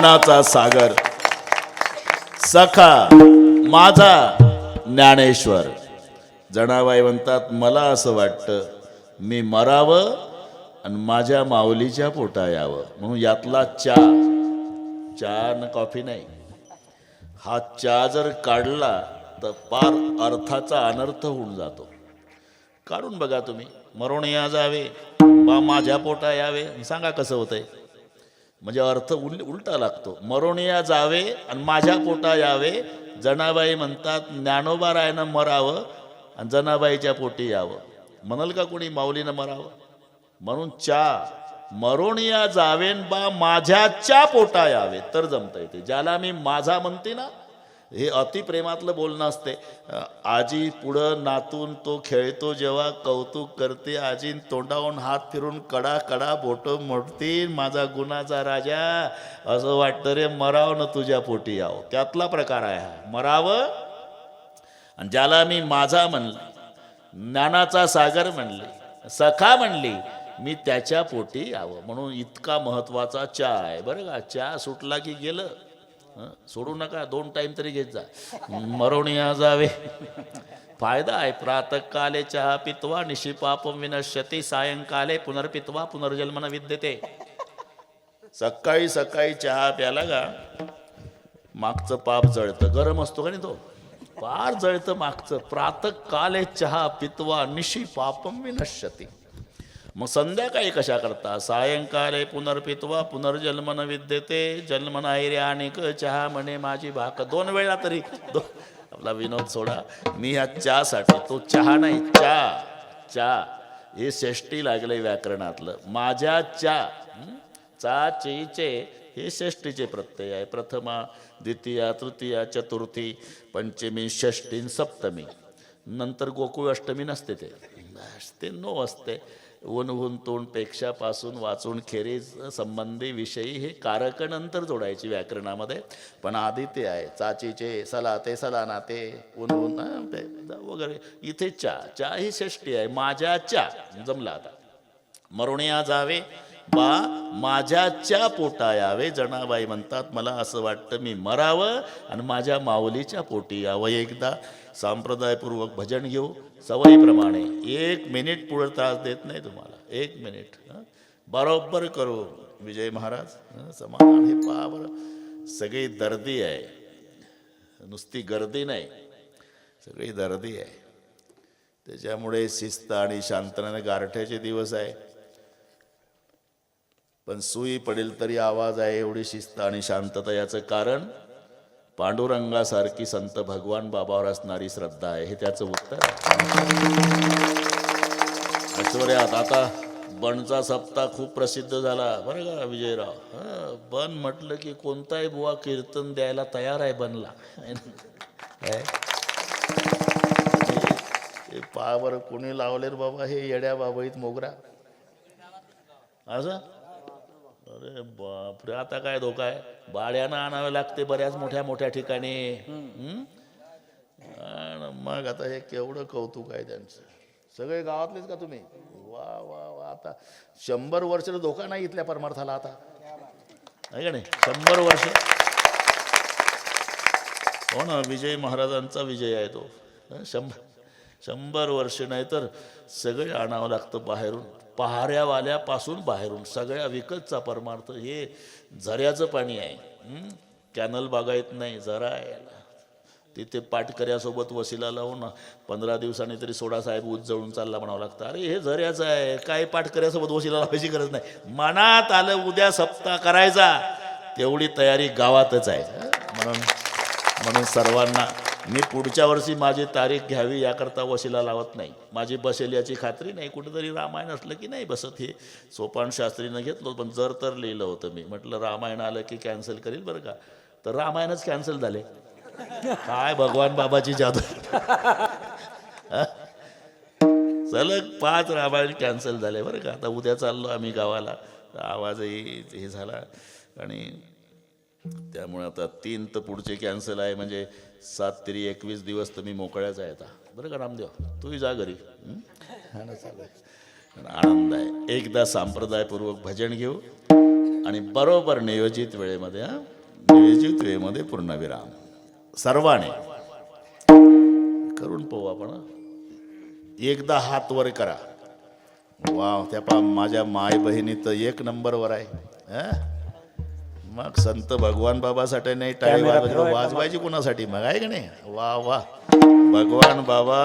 ज्ञानाचा सागर सखा माझा ज्ञानेश्वर. जनाबाई म्हणतात मला असं वाटतं मी मरावं आणि माझ्या माऊलीच्या पोटा यावं. म्हणून यातला चहा न कॉफी नाही, हा चहा जर काढला तर पार अर्थाचा अनर्थ होऊन जातो. काढून बघा तुम्ही. मरोण या जावे बा माझ्या पोटा यावे, सांगा कसं होतंय. म्हणजे अर्थ उलटा लागतो. मरोण या जावे आणि माझ्या पोटा यावे. जनाबाई म्हणतात ज्ञानोबा रायनं मरावं आणि जनाबाईच्या पोटी यावं. म्हणाल का कोणी माऊलीनं मरावं? म्हणून मरोण या जावेन बा माझ्याच्या पोटा यावे तर जमता येते. ज्याला मी माझा म्हणते ना, हे अतिप्रेमातलं बोलणं असते. आजी पुढं नातून तो खेळतो जेव्हा कौतुक करते आजी, तोंडावून हात फिरून कडा कडा बोटं मोडतील माझा गुणाचा राजा. असं वाटतं रे मराव न तुझ्या पोटी यावं. त्यातला प्रकार आहे हा, मरावं. आणि ज्याला मी माझा म्हणले, ज्ञानाचा सागर म्हणले, सखा म्हणली, मी त्याच्या पोटी यावं. म्हणून इतका महत्वाचा चहा आहे बरं का. चहा सुटला की गेलं. सोडू नका, 2 टाइम तरी घेत जा. मरोणिया जावे फायदा आहे. प्रातःकाले चहा पित्वा निशी पापम विनश्यती, सायंकाले पुनर्पित्वा पुनर्जन्म न विद्यते. सकाळी सकाळी चहा प्याला का मागचं पाप जळतं. गरम असतो का नाही तो, फार जळतं मागचं. प्रातःकाले चहा पित्वा निशी पापम विनश्यती. मग संध्याकाळी कशा करता? सायंकाळे पुनर्पित्वा पुनर्जन्म न विद्यते, जन्म नाही रे अनेक चहा म्हणे माझी भाक. 2 वेळा तरी आपला विनोद सोडा. मी ह्या चहासाठी, तो चहा नाही चहा हे षष्टी लागले व्याकरणातलं. माझ्या चा चेचे हे षष्टीचे प्रत्यय आहे. प्रथमा द्वितीया तृतीया चतुर्थी पंचमी षष्टी सप्तमी. नंतर गोकुळ अष्टमी नसते, ते नो असते. ऊन तोंड पेक्षा पासून वाचून खेरीज संबंधी विषयी हे कारक नंतर जोडायची व्याकरणामध्ये. पण आधी ते आहे. चाचीचे सला ते सला ना ते ऊन वगैरे. इथे चा ही षष्टी आहे. माझ्या जमला आता. मरुण्या जावे बा माझ्याच्या पोटा यावे. जनाबाई म्हणतात मला असं वाटतं मी मरावं आणि माझ्या माऊलीच्या पोटी यावं. एकदा संप्रदायपूर्वक भजन घेऊ सवयीप्रमाणे. 1 मिनिट पुढे त्रास देत नाही तुम्हाला. 1 मिनिट बरोबर करू. विजय महाराज समाधान हे पहा बरं. सगळी दर्दी आहे, नुसती गर्दी नाही, सगळी दर्दी आहे. त्याच्यामुळे शिस्त आणि शांततेने गारठ्याचे दिवस आहे. पण सुई पडेल तरी आवाज आहे, एवढी शिस्त आणि शांतता. याचं कारण पांडुरंगासारखी संत भगवान बाबावर असणारी श्रद्धा आहे. हे त्याचं उत्तर. ऐश्वर्यात आता बनचा सप्ताह खूप प्रसिद्ध झाला बरं का विजयराव. बन म्हटलं की कोणताही बुवा कीर्तन द्यायला तयार आहे बनला. पावर कोणी लावले बाबा हे येड्या बाबाईत मोगरा असं. अरे बापरे, आता काय धोका आहे. भाड्यानं आणावे लागते बऱ्याच मोठ्या ठिकाणी. मग आता हे केवढं कौतुक आहे त्यांचं. सगळे गावातलेच का तुम्ही? वा वा वा. आता 100 वर्षाचा धोका नाही इथल्या परमार्थाला आता, आहे का नाही? 100 वर्ष. हो ना, विजय महाराजांचा विजय आहे तो. 100 वर्ष नाही तर सगळे आणावं लागतं बाहेरून. पहाऱ्यावाल्यापासून बाहेरून सगळ्या विकतचा परमार्थ. हे झऱ्याचं पाणी आहे. कॅनल बागायत नाही, झरा आहे. तिथे पाटकऱ्यासोबत वशिला लावून 15 दिवसांनी तरी सोडा साहेब ऊस जळून चालला म्हणावं लागतं. अरे हे झऱ्याचं आहे, काय पाटकऱ्यासोबत वशिला लावायची गरज नाही. मनात आलं उद्या सप्ताह करायचा, तेवढी तयारी गावातच आहे. म्हणून सर्वांना मी पुढच्या वर्षी माझी तारीख घ्यावी याकरता वशिला लावत नाही. माझी बसेल याची खात्री नाही. कुठेतरी रामायण असलं की नाही बसत. हे सोपानशास्त्रीनं घेतलं, पण जर तर लिहिलं होतं मी. म्हटलं रामायण आलं की कॅन्सल करील बरं का. तर रामायणच कॅन्सल झाले. काय भगवान बाबाची जादू. सलग 5 रामायण कॅन्सल झाले बरं का. आता उद्या चाललो आम्ही गावाला. आवाजही हे झाला आणि त्यामुळे आता 3 तर पुढचे कॅन्सल आहे. म्हणजे 7 तरी 21 दिवस तर मी मोकळ्याच आहे आता बरं का. रामदेव तूही जा घरी. आनंद आहे. एकदा संप्रदायपूर्वक भजन घेऊ. आणि बरोबर नियोजित वेळेमध्ये नियोजित वेळेमध्ये पूर्णविराम सर्वांनी करून पाहू आपण एकदा हात वर करा. वाव त्या पा माझ्या माय बहिणी तर एक नंबरवर आहे. मग संत भगवान बाबासाठी नाही टाळी वाजवायची कोणासाठी मग आहे का नाही. वा वा भगवान बाबा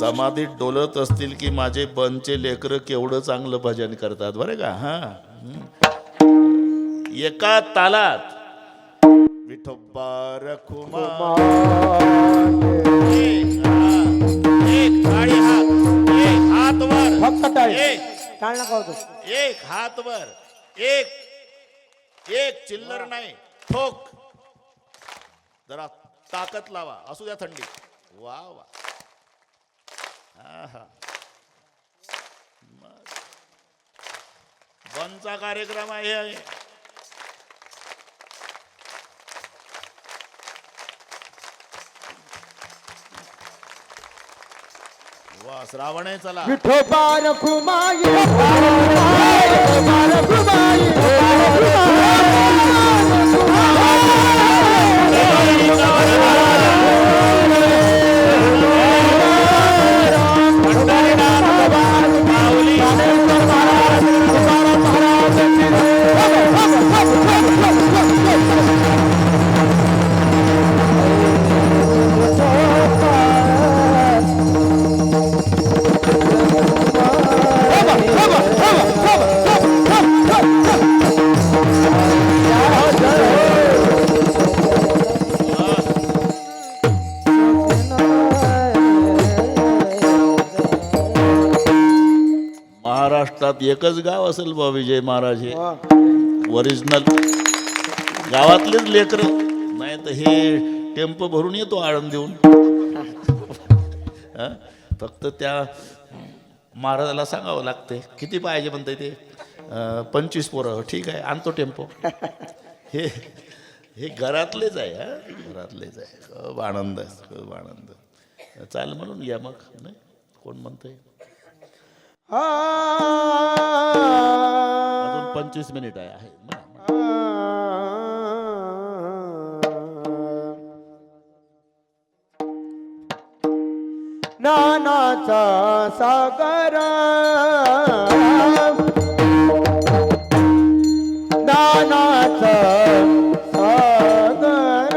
समाधीत डोलत असतील की माझे बनचे लेकर केवढं चांगलं भजन करतात बरं का. एका तालात विठोबा रखुमा एक टाळी हात एक हात वर फक्त टाळी एक टाळ नका होतो. एक हात वर एक चिल्लर नाही ठोक जरा ताकद लावा असू द्या थंडी. वा वा बनचा कार्यक्रम आहे. वा श्रावण आहे चला. विठोबा रखुमाई विठोबा रखुमाई महाराष्ट्रात एकच गाव असेल बा विजय महाराज हे ओरिजिनल गावातलेच लेकर नाही तर हे टेम्पो भरून येतो आळंद देऊन. फक्त त्या महाराजाला सांगावं लागते किती पाहिजे म्हणते ते 25 पोरं ठीक आहे आणतो टेम्पो. हे हे घरातलेच आहे घरातलेच आहे. खूप आनंद खूप आनंद. चाल म्हणून घ्या मग नाही कोण म्हणतंय. अजून 25 मिनिट आहे. ज्ञानाचा सागर ज्ञानाचा सागर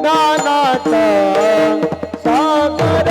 ज्ञानाचा सागर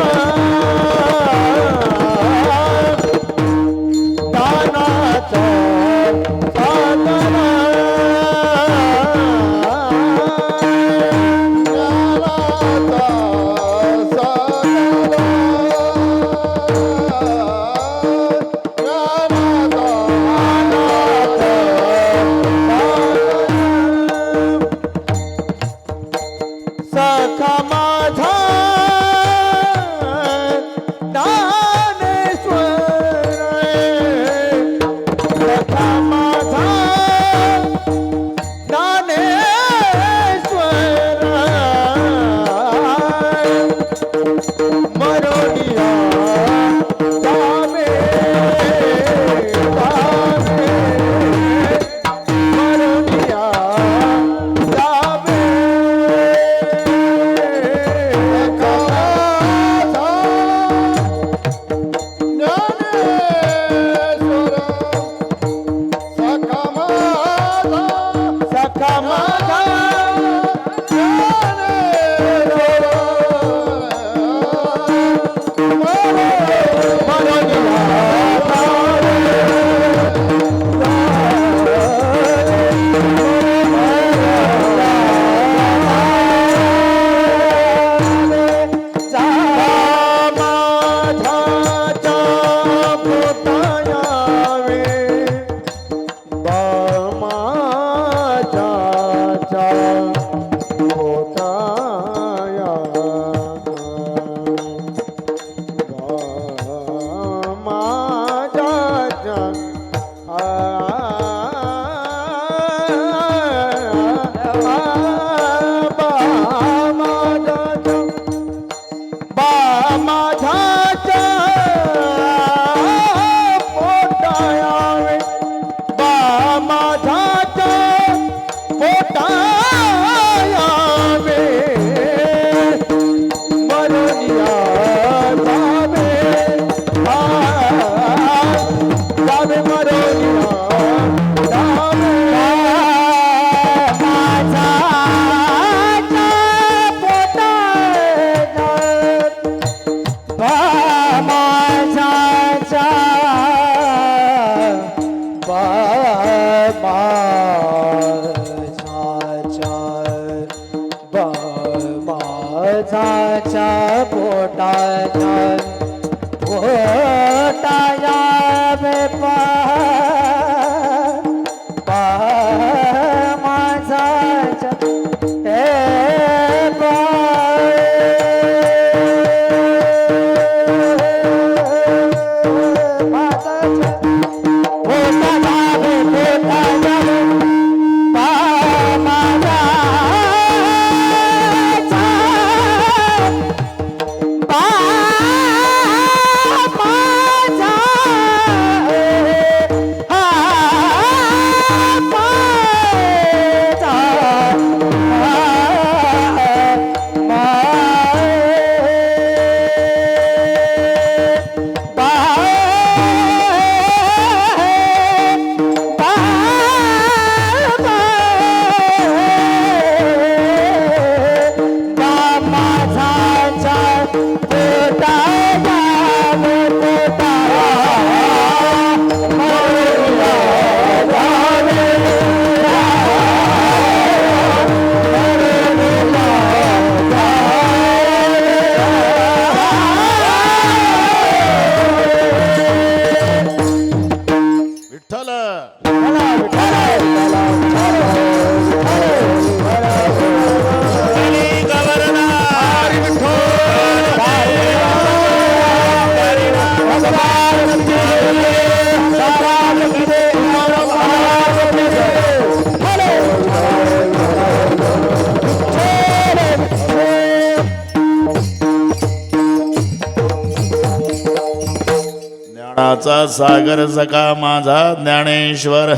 ज्ञानाचा सागर सखा माझा ज्ञानेश्वर.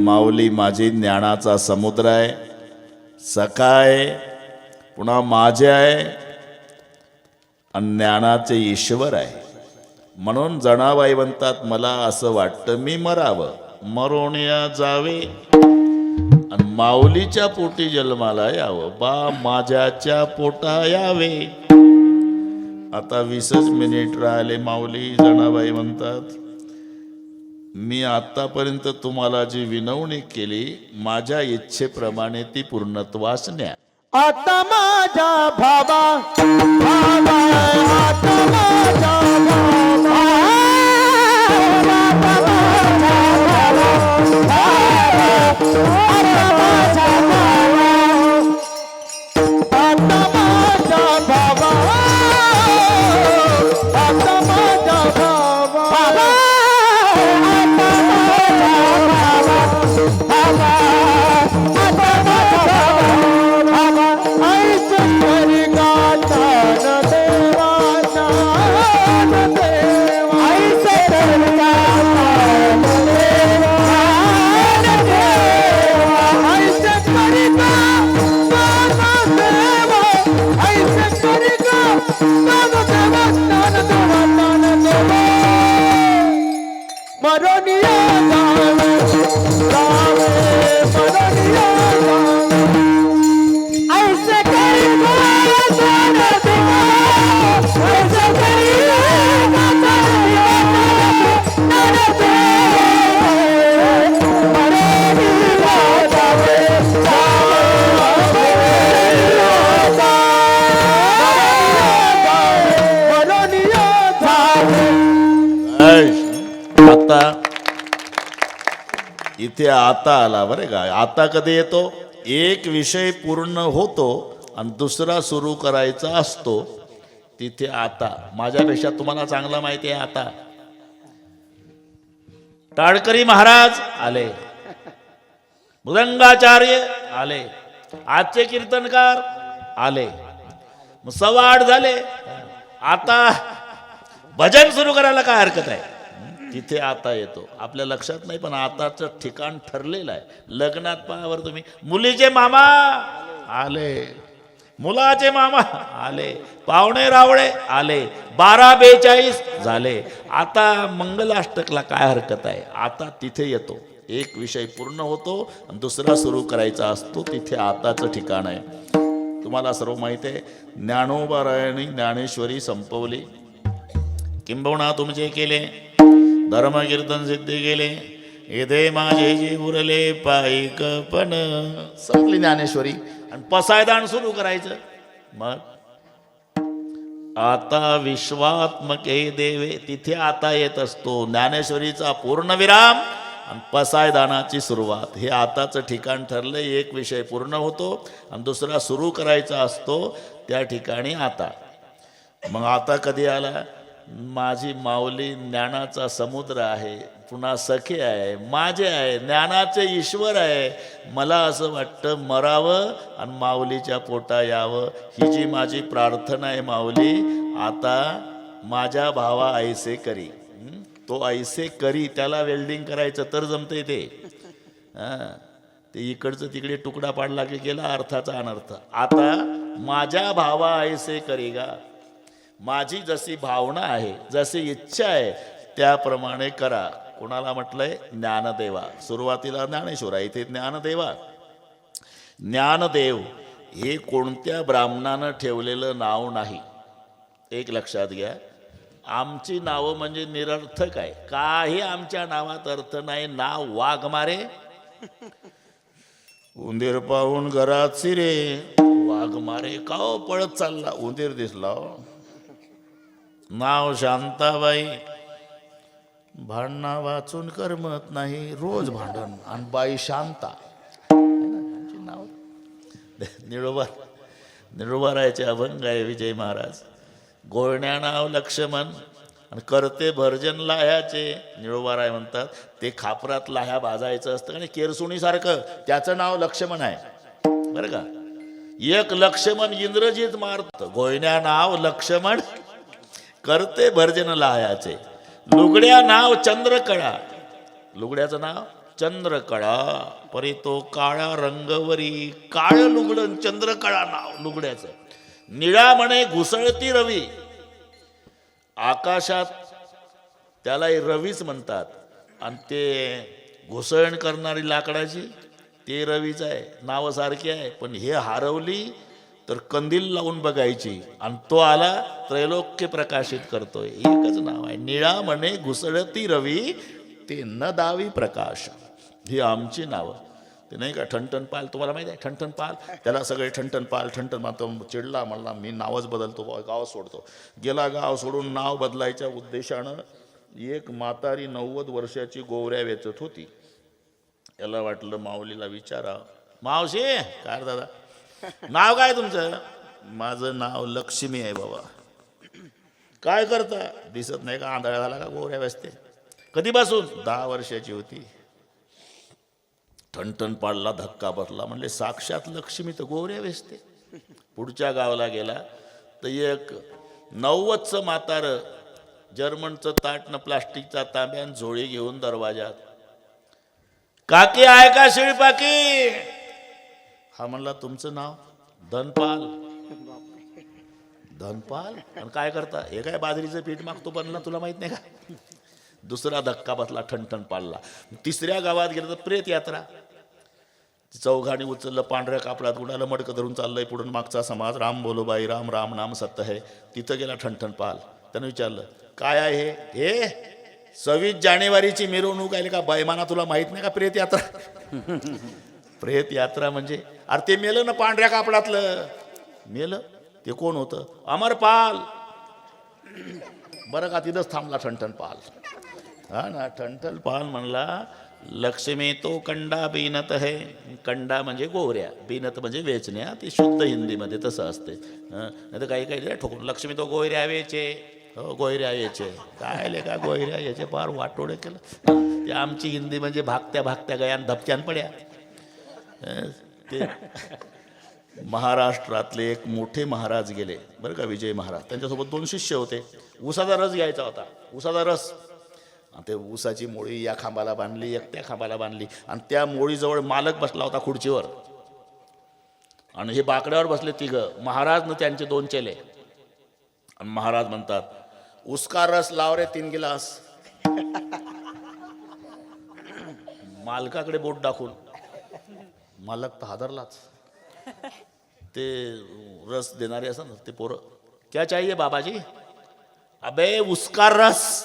माऊली माझी ज्ञानाचा समुद्र आहे, सखा आहे, पुन्हा माझे आहे आणि ज्ञानाचे ईश्वर आहे. म्हणून जनाबाई म्हणतात मला असं वाटतं मी मरावं, मरून या जावे आणि माऊलीच्या पोटी जन्माला यावं, बा माझ्याच्या पोटा यावे. आता 20च मिनिट राहिले. माऊली जनाबाई म्हणतात मी आतापर्यंत तुम्हाला जी विनवणी केली माझ्या इच्छेप्रमाणे ती पूर्णत्वास न्या. आता माझ्या भावा भावा आता माझ्या भावा आता माझ्या भावा आता माझ्या भावा आता माझ्या भावा मरोनिया जावे जावे मरोनिया जावे ऐसे करेगा तारा देवा ऐसे करेगा तारा देवा मरोनिया जावे जावे मरोनिया जावे. आता इथे आता आला बरं का. आता कधी येतो, एक विषय पूर्ण होतो आणि दुसरा सुरू करायचा असतो, तिथे आता. माझ्यापेक्षा तुम्हाला चांगला माहिती आहे आता. टाळकरी महाराज आले, मृदंगाचार्य आले, आजचे कीर्तनकार आले, मग 8:15 झाले. आता भजन सुरू करायला काय हरकत आहे. तिथे आता येतो. आपल्या लक्षात नाही पण आताचं ठिकाण ठरलेलं आहे. लग्नात पाहावर तुम्ही मुलीचे मामा आले, मुलाचे मामा आले, पाहुणे रावळे आले, 12:42 झाले. आता मंगलाष्टकला काय हरकत आहे. आता तिथे येतो, एक विषय पूर्ण होतो आणि दुसरा सुरू करायचा असतो, तिथे आताचं ठिकाण आहे. तुम्हाला सर्व माहिती आहे ज्ञानोबारायांनी ज्ञानेश्वरी संपवली, किंबहुना तुमचे केले, धर्मकीर्तन सिद्धी केले, येथे माझे जे उरले पायिक पण. संपली ज्ञानेश्वरी आणि पसायदान सुरू करायचं. मग आता विश्वात्मके देवे, तिथे आता येत असतो. ज्ञानेश्वरीचा पूर्णविराम आणि पसायदानाची सुरुवात, हे आताचं ठिकाण ठरलं. एक विषय पूर्ण होतो आणि दुसरा सुरू करायचा असतो, त्या ठिकाणी आता. मग आता कधी आला. माझी माऊली ज्ञानाचा समुद्र आहे, पुन्हा सखे आहे, माझे आहे, ज्ञानाचे ईश्वर आहे. मला असं वाटतं मरावं आणि माऊलीच्या पोटा यावं, ही जी माझी प्रार्थना आहे. माऊली आता माझ्या भावा ऐसे करी. तो ऐसे करी, त्याला वेल्डिंग करायचं तर जमते ते. ते इकडचं तिकडे तुकडा पाडला की गेला अर्थाचा अनर्थ. आता माझ्या भावा ऐसे करी गा. माझी जशी भावना आहे, जशी इच्छा आहे त्याप्रमाणे करा. कोणाला म्हटलंय? ज्ञानदेवा. सुरुवातीला ज्ञानेश्वरा, इथे ज्ञानदेवा. ज्ञानदेव हे कोणत्या ब्राह्मणानं ठेवलेलं नाव नाही, एक लक्षात घ्या. आमची नावं म्हणजे निरर्थक आहे, काही आमच्या नावात अर्थ नाही. नाव वाघमारे, उंदीर पाहून घरात शिरे, वाघमारे का हो पळत चालला, उंदीर दिसला. नाव शांताबाई, भांडणा वाचून करमत नाही, रोज भांडण, आणि बाई शांता. नाव निळोबारायचे अभंग आहे विजय महाराज. गोळण्या नाव लक्ष्मण आणि करते भर्जन लाह्याचे. निळोबाराय म्हणतात ते खापरात लाह्या भाजायचं असतं आणि केरसुणीसारखं, त्याचं नाव लक्ष्मण आहे बरं का. एक लक्ष्मण इंद्रजित मारत, गोळण्या नाव लक्ष्मण करते भर्जन लाह्याचे. लुगड्या नाव चंद्रकळा, लुगड्याचं नाव चंद्रकळा, परी तो काळा रंगवरी, काळ लुगडं चंद्रकळा नाव लुगड्याचं. निळा म्हणे घुसळती रवी, आकाशात त्याला रवीच म्हणतात, आणि ते घुसळण करणारी लाकडाची ते रवीच आहे, नावं सारखी आहे. पण हे हरवली तर कंदील लावून बघायची, आणि तो आला त्रैलोक्य प्रकाशित करतोय. एकच नाव आहे, निळा म्हणे घुसळती रवी, ते न दावी प्रकाश. ही आमची नावं. ते नाही का ठणठणपाल, तुम्हाला माहिती आहे ठणठणपाल, त्याला सगळे ठणठणपाल ठणठणपाल. तो चिडला, म्हणला मी नावच बदलतो, गाव सोडतो. गेला गाव सोडून नाव बदलायच्या उद्देशानं एक म्हातारी 90 वर्षाची गोवऱ्या वेचत होती. याला वाटलं माऊलीला विचारा, मावशी काय दादा नाव काय तुमचं? माझं नाव लक्ष्मी आहे बाबा. काय करता? दिसत नाही का आंधळा झाला का गोवऱ्या वेचते? कधीपासून? 10 वर्षाची होती. ठणठण पाडला, धक्का बसला, म्हणले साक्षात लक्ष्मी तर गोवऱ्या वेचते. पुढच्या गावाला गेला तर एक 90चं म्हातार जर्मनचं ताटनं प्लास्टिकचा तांब्यान झोळी घेऊन दरवाजात, काकी आहे का शिळपाकी? हा म्हणला तुमचं नाव? धनपाल. धनपाल? आणि काय करता? हे काय बाजरीचं पीठ मागतो बनला, तुला माहित नाही का? दुसरा धक्का बसला, ठणठण पाडला. तिसऱ्या गावात गेलं तर प्रेत यात्रा. चौघाणी उचललं, पांढऱ्या कापडात उडालं, मडकं धरून चाललंय पुढून मागचा समाज, राम बोलो बाई राम, राम नाम सत्य है. तिथं गेला ठणठण पाल. त्यानं विचारलं काय आहे हे? 26 जानेवारीची मिरवणूक आहे का बैमाना, तुला माहित नाही का प्रेत यात्रा? प्रेत यात्रा म्हणजे अरे ते मेलं ना पांढऱ्या कापडातलं. मेलं ते कोण होतं? अमरपाल. बरं का, तिथंच थांबला ठणठण पाल. हा ना, ठणठण पाल म्हणला लक्ष्मी तो कंडा बीनत है. कंडा म्हणजे गोवऱ्या, बीनत म्हणजे वेचण्या. ती शुद्ध हिंदीमध्ये तसं असते. नाही तर काही काही ठोकून लक्ष्मी तो गोयऱ्या वेचे, हो गोयऱ्या यायचे. काय ले का गोयऱ्या याचे फार वाटोडे केलं. ते आमची हिंदी म्हणजे भागत्या भागत्या गयान धपक्यान पड्या. ते महाराष्ट्रातले एक मोठे महाराज गेले बरं का, विजय महाराज. त्यांच्यासोबत 2 शिष्य होते. ऊसाचा रस घ्यायचा होता, ऊसाचा रस. ते ऊसाची मोळी या खांबाला बांधली, एक त्या खांबाला बांधली, आणि त्या मोळीजवळ मालक बसला होता खुर्चीवर, आणि हे बाकड्यावर बसले तिघं. महाराज न त्यांचे 2 चेले. आणि महाराज म्हणतात उसका रस लाव रे 3 गिलास. मालकाकडे बोट दाखवून. मालक तर हादरलाच. ते रस देणारे असं ना ते पोरं, क्या चाहिए बाबाजी? अबे उसका रस.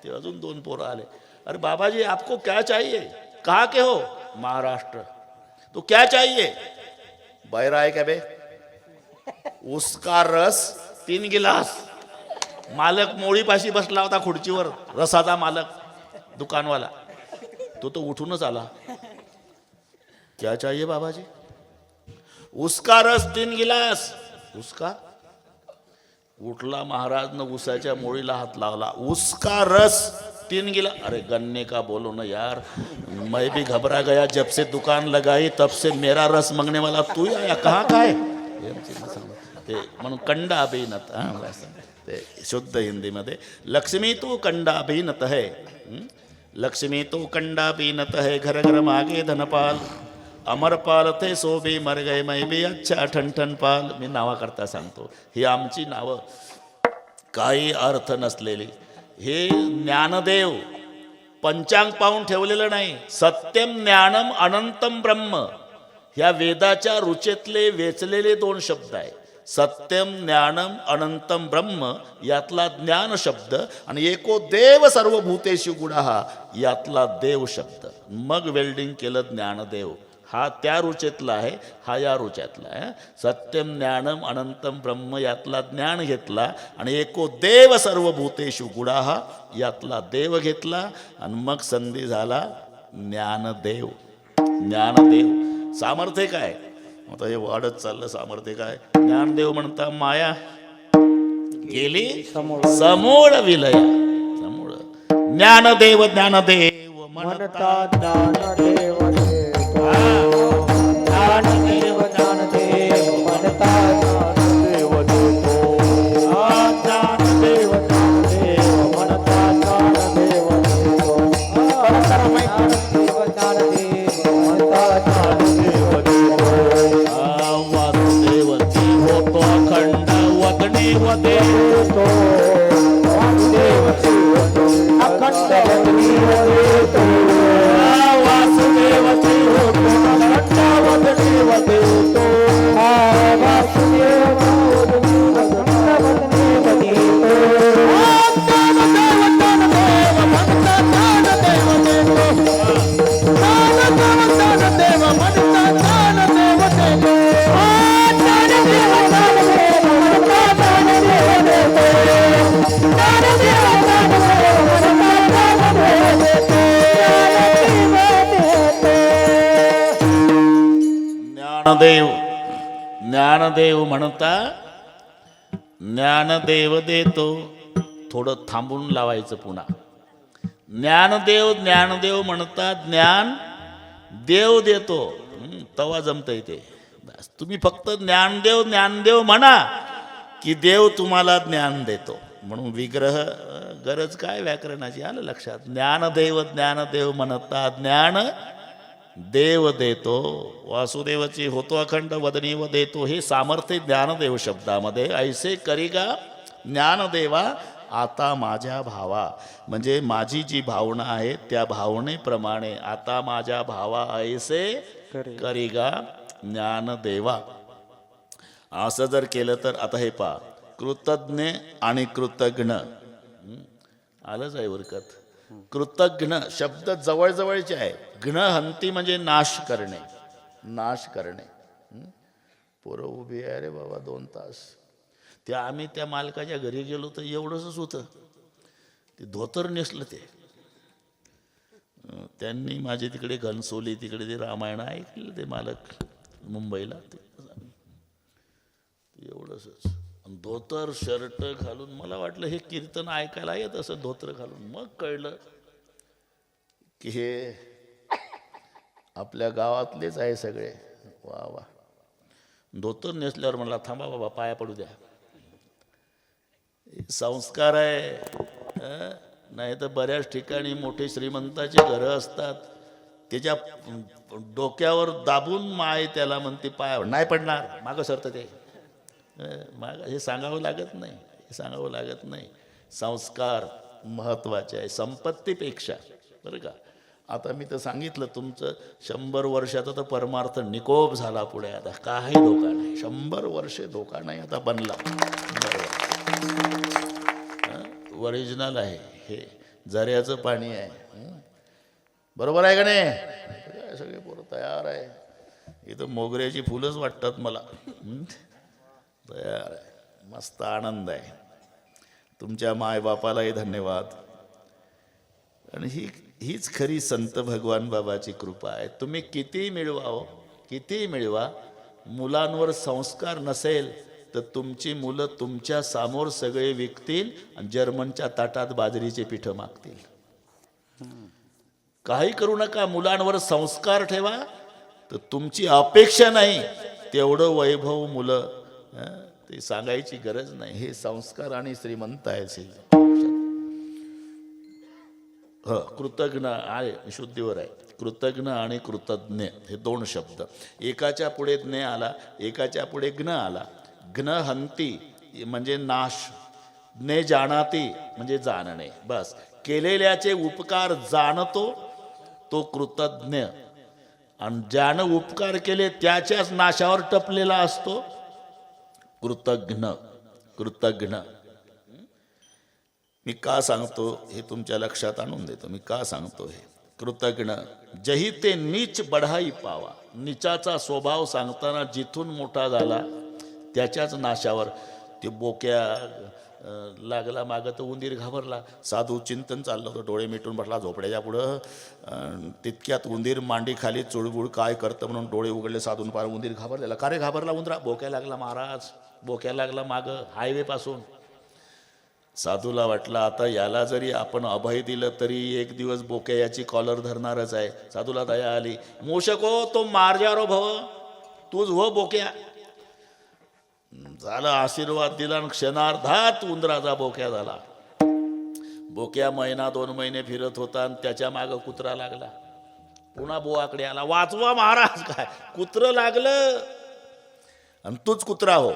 ते अजून 2 पोरं आले. अरे बाबाजी आपको क्या चाहिए? कहाँ के हो? महाराष्ट्र. तो क्या चाहिए? बहरा है क्या बे? उसका रस 3 गिलास. मालक मोळीपाशी बसला होता खुर्चीवर, रसाचा मालक दुकानवाला. तो उठूनच आला. क्या चाहिए बाबाजी? उसका रस 3 गिलास. उसका? उठला महाराज न उसाच्या मोळीला हात लावला. उसका रस 3 गिलास. अरे गन्ने का बोलो ना यार, मैं भी घबरा गया. जब से दुकान लगाई तब से मेरा रस मांगने वाला तू आया, कहाँ का है? ते म्हणून कंडा अभिनत. ते शुद्ध हिंदीमध्ये लक्ष्मी तो कंडा अभिनत है. लक्ष्मी तो कंडा अभिनत है, घर घर मागे धनपाल. अमरपाल थे सो भी मर गए, मैं भी अच्छा ठणठण पाल. मी नावा करता सांगतो, ही आमची नावं काही अर्थ नसलेली. हे ज्ञानदेव पंचांग पाहून ठेवलेलं नाही. सत्यम ज्ञानम अनंतम ब्रह्म, ह्या वेदाच्या रुचेतले वेचलेले 2 शब्द आहे. सत्यम ज्ञानम अनंतम ब्रह्म यातला ज्ञान शब्द, आणि एको देव सर्वभूतेषु गुणः यातला देव शब्द. मग वेल्डिंग केलं ज्ञानदेव. हा त्या रुचेतला आहे, हा या रुच्यातला आहे. सत्यम ज्ञानम अनंतम ब्रह्म यातला ज्ञान घेतला, आणि एको देव सर्वभूतेषु गुणः यातला देव घेतला, आणि मग संधी झाला ज्ञानदेव. ज्ञानदेव सामर्थ्य काय? आता हे वाढत चाललं सामर्थ्य काय. ज्ञानदेव म्हणता माया गेली समूळ विलया. समूळ ज्ञानदेव ज्ञानदेव म्हणता ज्ञानदेव ज्ञानदेव ज्ञानदेव म्हणता ज्ञानदेव ज्ञानदेव ज्ञानदेव वासुदेव होतो अखंड वदनी वदे वासुदेवची होतो अखंड वदनी वदे ज्ञानदेव ज्ञानदेव म्हणता ज्ञानदेव देतो. थोडं थांबून लावायचं पुन्हा. ज्ञानदेव ज्ञानदेव म्हणता ज्ञान देव देतो. तवा जमतंय ते. बस तुम्ही फक्त ज्ञानदेव ज्ञानदेव म्हणा की देव तुम्हाला ज्ञान देतो. म्हणून विग्रह गरज काय व्याकरणाची आलं लक्षात. ज्ञानदेव ज्ञानदेव म्हणता ज्ञान देव देतो. वासुदेवाची होतो अखंड वदनी व देतो हे सामर्थ्य ज्ञानदेव शब्दामध्ये. ऐसे करिगा ज्ञानदेवा आता माझ्या भावा. म्हणजे माझी जी भावना आहे त्या भावनेप्रमाणे आता माझ्या भावा ऐसे करिगा ज्ञानदेवा. असं जर केलं तर आता हे पहा, कृतज्ञ आणि कृतज्ञ आलंच आहे उरकत. कृतज्ञ शब्द जवळजवळचे आहे. घ्न हंती म्हणजे नाश करणे. नाश करणे. पोरं उभी आहे रे बाबा 2 तास. आम्ही त्या मालकाच्या घरी गेलो तर एवढंच होतं. ते धोतर नेसलं ते. त्यांनी माझे तिकडे घनसोली तिकडे ते रामायण ऐकलं ते मालक मुंबईला. ते एवढंच धोतर शर्ट घालून. मला वाटलं हे कीर्तन ऐकायला येत असं धोतर घालून. मग कळलं की हे आपल्या गावातलेच आहे सगळे. वा वा. धोतर नेसल्यावर म्हणला थांबा बाबा पाया पडू द्या. संस्कार आहे. नाही तर बऱ्याच ठिकाणी मोठे श्रीमंताचे घरं असतात. त्याच्या डोक्यावर दाबून माय त्याला म्हणते पायावर नाही पडणार मागं सरतं ते. मागं हे सांगावं लागत नाही. हे सांगावं लागत नाही. संस्कार महत्त्वाचे आहे संपत्तीपेक्षा. बरं का. आता मी तर सांगितलं तुमचं 100 वर्षाचा तर परमार्थ निकोप झाला पुढे. आता काही धोका नाही. 100 वर्षे धोका नाही आता बनला. ओरिजिनल आहे हे. झऱ्याचं पाणी आहे. बरोबर आहे का नाही. सगळे पोरं तयार आहे. इथं मोगऱ्याची फुलंच वाटतात मला. तयार आहे. मस्त आनंद आहे. तुमच्या मायबापालाही धन्यवाद. आणि हीच खरी संत भगवान बाबाची कृपा आहे. तुम्ही किती मिळवा हो, किती मिळवा, मुलांवर संस्कार नसेल तर तुमची मुलं तुमच्या समोर सगळे विकतील आणि जर्मनच्या ताटात बाजरीचे पिठं मागतील. काही करू नका. मुलांवर संस्कार ठेवा तर तुमची अपेक्षा नाही तेवढं वैभव मुलं. ते सांगायची गरज नाही. हे संस्कार आणि श्रीमंत आहे. कृतज्ञ आहे शुद्धीवर आहे. कृतज्ञ आणि कृतज्ञ हे 2 शब्द. एकाच्या पुढे ज्ञ आला, एकाच्या पुढे ज्ञ आला. ज्ञ हंती म्हणजे नाश. ज्ञ जाणाती म्हणजे जाणणे. बस केलेल्याचे उपकार जाणतो तो कृतज्ञ. आणि ज्यानं उपकार केले त्याच्याच नाशावर टपलेला असतो कृतज्ञ. कृतज्ञ. मी का सांगतो हे तुमच्या लक्षात आणून देतो. मी का सांगतो हे. कृतज्ञ जही ते नीच बढाई पावा. नीचाचा स्वभाव सांगताना जिथून मोठा झाला त्याच्याच नाशावर. ते बोक्या लागला मागं तर उंदीर घाबरला. साधू चिंतन चाललं होतं. डोळे मिटून बसला झोपड्याच्या पुढं. तितक्यात उंदीर मांडी खाली चुळबुळ काय करतं म्हणून डोळे उघडले. साधून पार उंदीर घाबरलेला. का रे घाबरला उंदरा. बोक्या लागला महाराज. बोक्या लागला मागं हायवे पासून. साधूला वाटलं आता याला जरी आपण अभय दिलं तरी एक दिवस बोक्या याची कॉलर धरणारच आहे. साधूला दया आली. मूषको तो मार्जारो भव. तूच हो बोक्या. झाला आशीर्वाद दिला. क्षणार्धात उंदराचा बोक्या झाला. बोक्या 1-2 महिने फिरत होता आणि त्याच्या मागं कुत्रा लागला. पुन्हा बुवाकडे आला, वाचवा महाराज. काय कुत्र लागलं आणि तूच कुत्रा हो.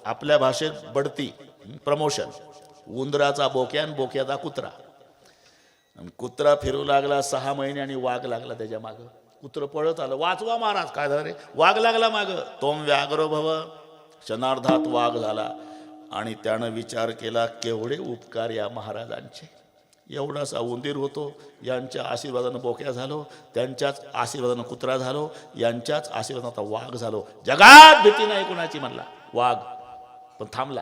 आपल्या भाषेत बढती, प्रमोशन. उंदराचा बोक्या आणि बोक्याचा कुत्रा. आणि कुत्रा फिरू लागला 6 महिने आणि वाघ लागला त्याच्या माग. कुत्र पळत आलं, वाचवा महाराज. काय झालं रे? वाघ लागला माग. तोम व्याघ्र भव, क्षणार्धात वाघ झाला. आणि त्यानं विचार केला, केवढे उपकार या महाराजांचे. एवढासा उंदीर होतो, यांच्या आशीर्वादानं बोक्या झालो, त्यांच्याच आशीर्वादानं कुत्रा झालो, यांच्याच आशीर्वादानं आता वाघ झालो. जगात भीती नाही कोणाची म्हणला वाघ. पण थांबला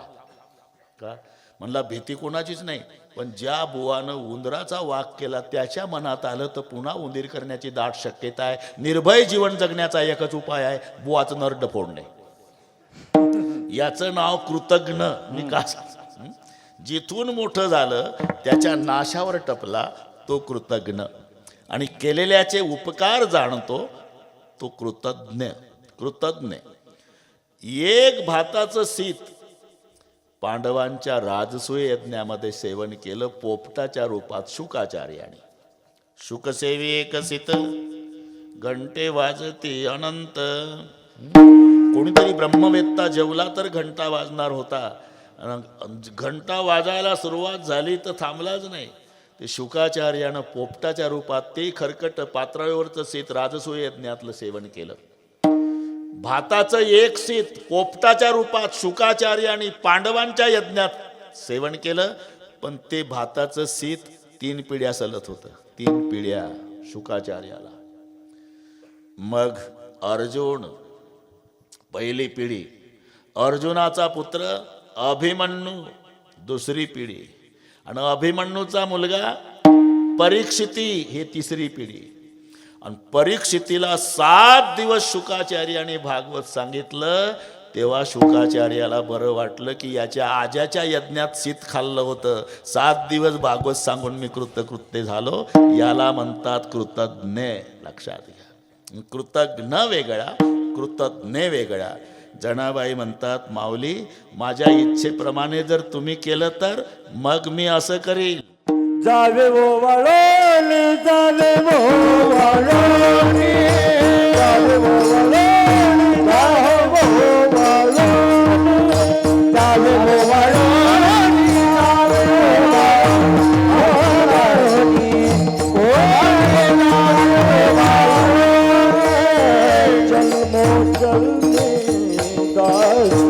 का? म्हणला भीती कोणाचीच नाही, पण ज्या बुवानं उंदराचा वाघ केला त्याच्या मनात आलं तर पुन्हा उंदीर करण्याची दाट शक्यता आहे. निर्भय जीवन जगण्याचा एकच उपाय आहे, बुवाचं नरड फोडणे. याचं नाव कृतज्ञ विकास. जिथून मोठं झालं त्याच्या नाशावर टपला तो कृतज्ञ, आणि केलेल्याचे उपकार जाणतो तो कृतज्ञ. कृतज्ञ. एक भाताचं शीत पांडवांच्या राजसूय यज्ञामध्ये सेवन केलं पोपटाच्या रूपात शुकाचार्याने. शुकसेवी एक शीत घंटे वाजती अनंत. कोणीतरी ब्रह्मवेत्ता जेवला तर घंटा वाजणार होता. घंटा वाजायला सुरुवात झाली तर थांबलाच नाही. ते शुकाचार्यानं पोपटाच्या रूपात ते खरकट पात्रावरचं शीत राजसूय यज्ञातलं सेवन केलं. भाताचं एक शीत पोपटाच्या रूपात शुकाचार्याने पांडवांच्या यज्ञात सेवन केलं. पण ते भाताचं शीत 3 पिढ्या सलत होतं. 3 पिढ्या शुकाचार्याला. मग अर्जुन पहिली पिढी, अर्जुनाचा पुत्र अभिमन्यू दुसरी पिढी, आणि अभिमन्यूचा मुलगा परीक्षिती हे 3री पिढी. आणि परीक्षितीला 7 दिवस शुकाचार्याने भागवत सांगितलं. तेव्हा शुकाचार्याला बरं वाटलं की याच्या आजाच्या यज्ञात शीत खाल्लं होतं. 7 दिवस भागवत सांगून मी कृतकृत्य झालो. याला म्हणतात कृतज्ञ. लक्षात घ्या, कृतज्ञ वेगळा, कृतज्ञ वेगळा. जनाबाई म्हणतात, माऊली माझ्या इच्छेप्रमाणे जर तुम्ही केलं तर मग मी असं करील. जावे वो वाळोनी, जावे वो वाळोनी, जावे वो वाळोनी, जावे वो वाळोनी, जावे वो वाळोनी, जावे वो वाळोनी, ओ जावे वाळोनी, जन्मो जन्मी दासी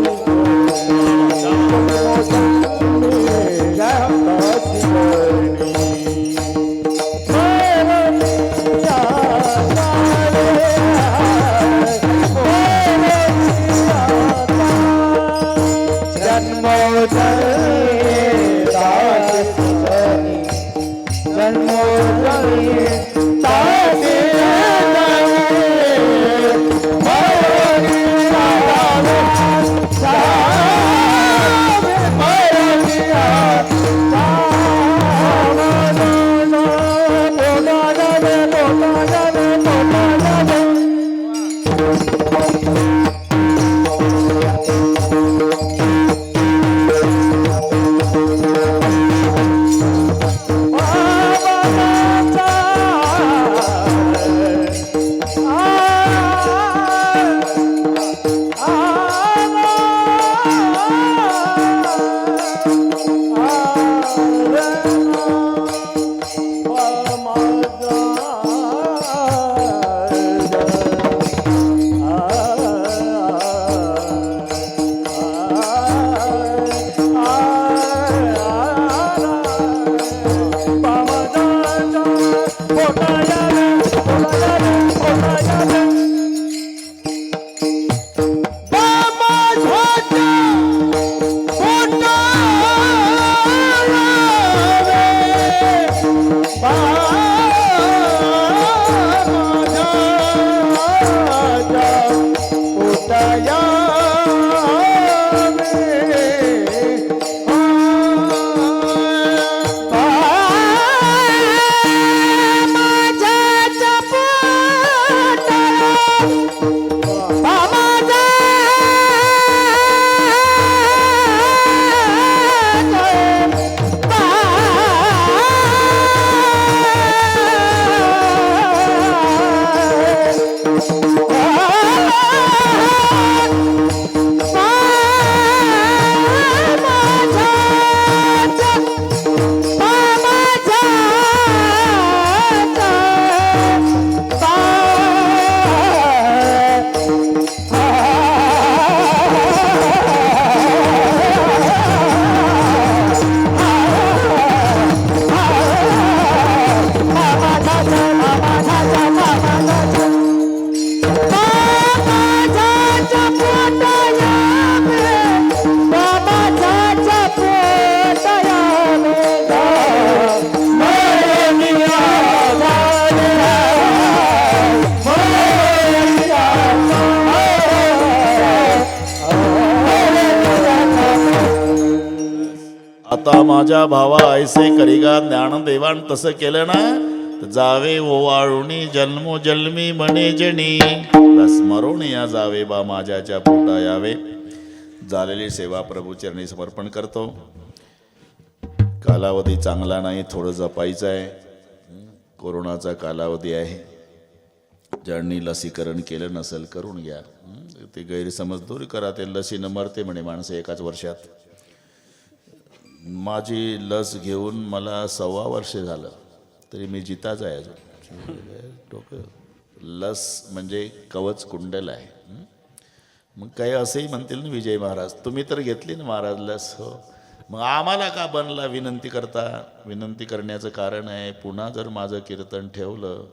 म्हणता माझ्या भावा ऐसे करिगा ज्ञानदेवान तसं केलं ना तर जावे ओवाळुनी जन्मोजन्मी म्हणे जणी बस मरून या जावे बा माझ्याच्या पोटा यावे. झालेली सेवा प्रभूचरणी समर्पण करतो. कालावधी चांगला नाही, थोडं जपायचं आहे. कोरोनाचा कालावधी आहे. ज्यांनी लसीकरण केलं नसेल करून घ्या. ते गैरसमज दूर करा. ते लसीनं मरते म्हणे माणसं एकाच वर्षात. माझी लस घेऊन मला 1.25 वर्ष झालं तरी मी जिताच आहे अजून. डोकं लस म्हणजे कवच कुंडल आहे. मग काही असंही म्हणतील ना विजय महाराज, तुम्ही तर घेतली ना महाराज लस. हो, मग आम्हाला का बनला विनंती करता. विनंती करण्याचं कारण आहे, पुन्हा जर माझं कीर्तन ठेवलं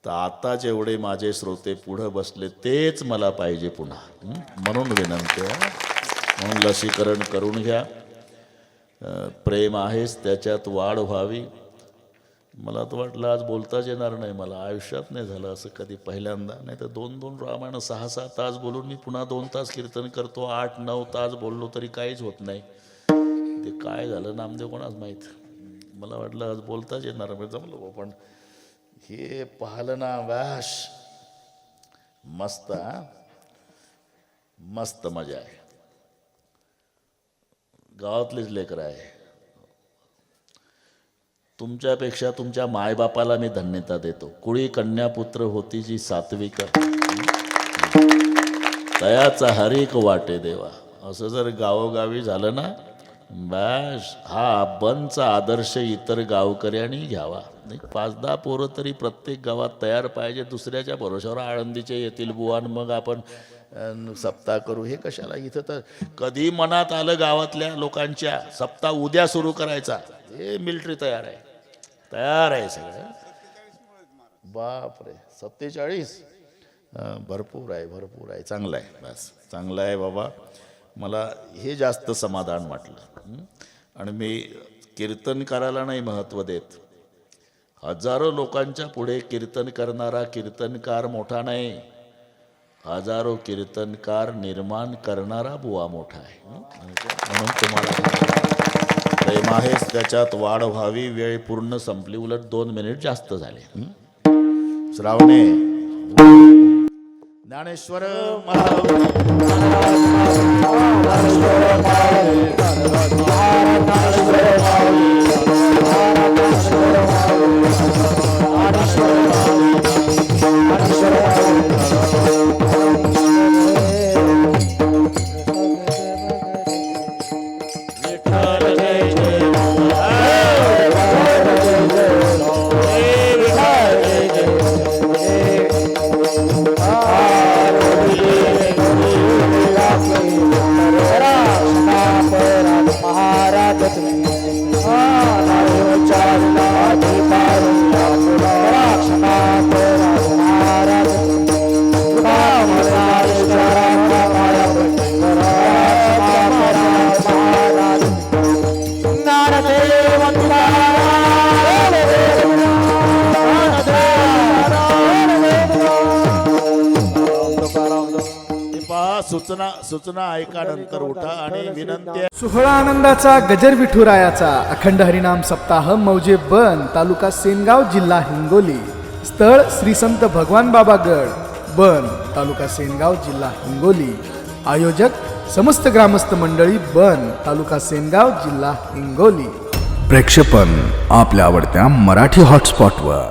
तर आता जेवढे माझे श्रोते पुढं बसले तेच मला पाहिजे पुन्हा. म्हणून विनंती आहे. म्हणून लसीकरण करून घ्या. प्रेम आहेच, त्याच्यात वाढ व्हावी. मला तर वाटलं आज बोलताच येणार नाही. मला आयुष्यात नाही झालं असं कधी, पहिल्यांदा. नाही तर 2-2 रामायण 6-6 तास बोलून मी पुन्हा 2 तास कीर्तन करतो. 8-9 तास बोललो तरी काहीच होत नाही. ते काय झालं नामदेव कोणाच माहीत. मला वाटलं आज बोलताच येणार नाही. जमलं पण हे पाहिलं ना व्यास, मस्त. मस्त मजा आहे. गावातलीच लेकरं आहे. तुमच्यापेक्षा तुमच्या मायबापाला मी धन्यता देतो. कुळी कन्यापुत्र होती जी सात्विक, तयाचा हरिक वाटे देवा. असं जर गावोगावी झालं ना बस, हा बंचा आदर्श इतर गावकऱ्यांनी घ्यावा. नाही 5-10 पोरं तरी प्रत्येक गावात तयार पाहिजे. दुसऱ्याच्या भरोशावर आळंदीचे येतील बुवान मग आपण सप्ताह करू. हे कशाला. इथं तर कधी मनात आलं गावातल्या लोकांच्या सप्ताह उद्या सुरू करायचा, हे मिलिटरी तयार आहे. तयार आहे सगळं. बापरे 47. भरपूर आहे, भरपूर आहे. चांगलं आहे. बस चांगलं आहे बाबा. मला हे जास्त समाधान वाटलं. आणि मी कीर्तन करायला नाही महत्त्व देत. हजारो लोकांच्या पुढे कीर्तन करणारा कीर्तनकार मोठा नाही, हजारो कीर्तनकार निर्माण करणारा बुवा मोठा आहे. म्हणून तुम्हाला प्रेम आहेच, त्याच्यात वाढ व्हावी. वेळ पूर्ण संपली, उलट 2 मिनिट जास्त झाले. श्रावणे ज्ञानेश्वर सूचना ऐका, नंतर उठा आणि विनंती. सोहळा आनंदाचा गजर विठुरायाचा अखंड हरिनाम सप्ताह मौजे बन, तालुका सेनगाव, जिल्हा हिंगोली. स्थळ श्री संत भगवान बाबा गड, बन, तालुका सेनगाव, जिल्हा हिंगोली. आयोजक समस्त ग्रामस्थ मंडळी, बन, तालुका सेनगाव, जिल्हा हिंगोली. प्रेक्षेपण आपल्या आवडत्या मराठी हॉटस्पॉटवर.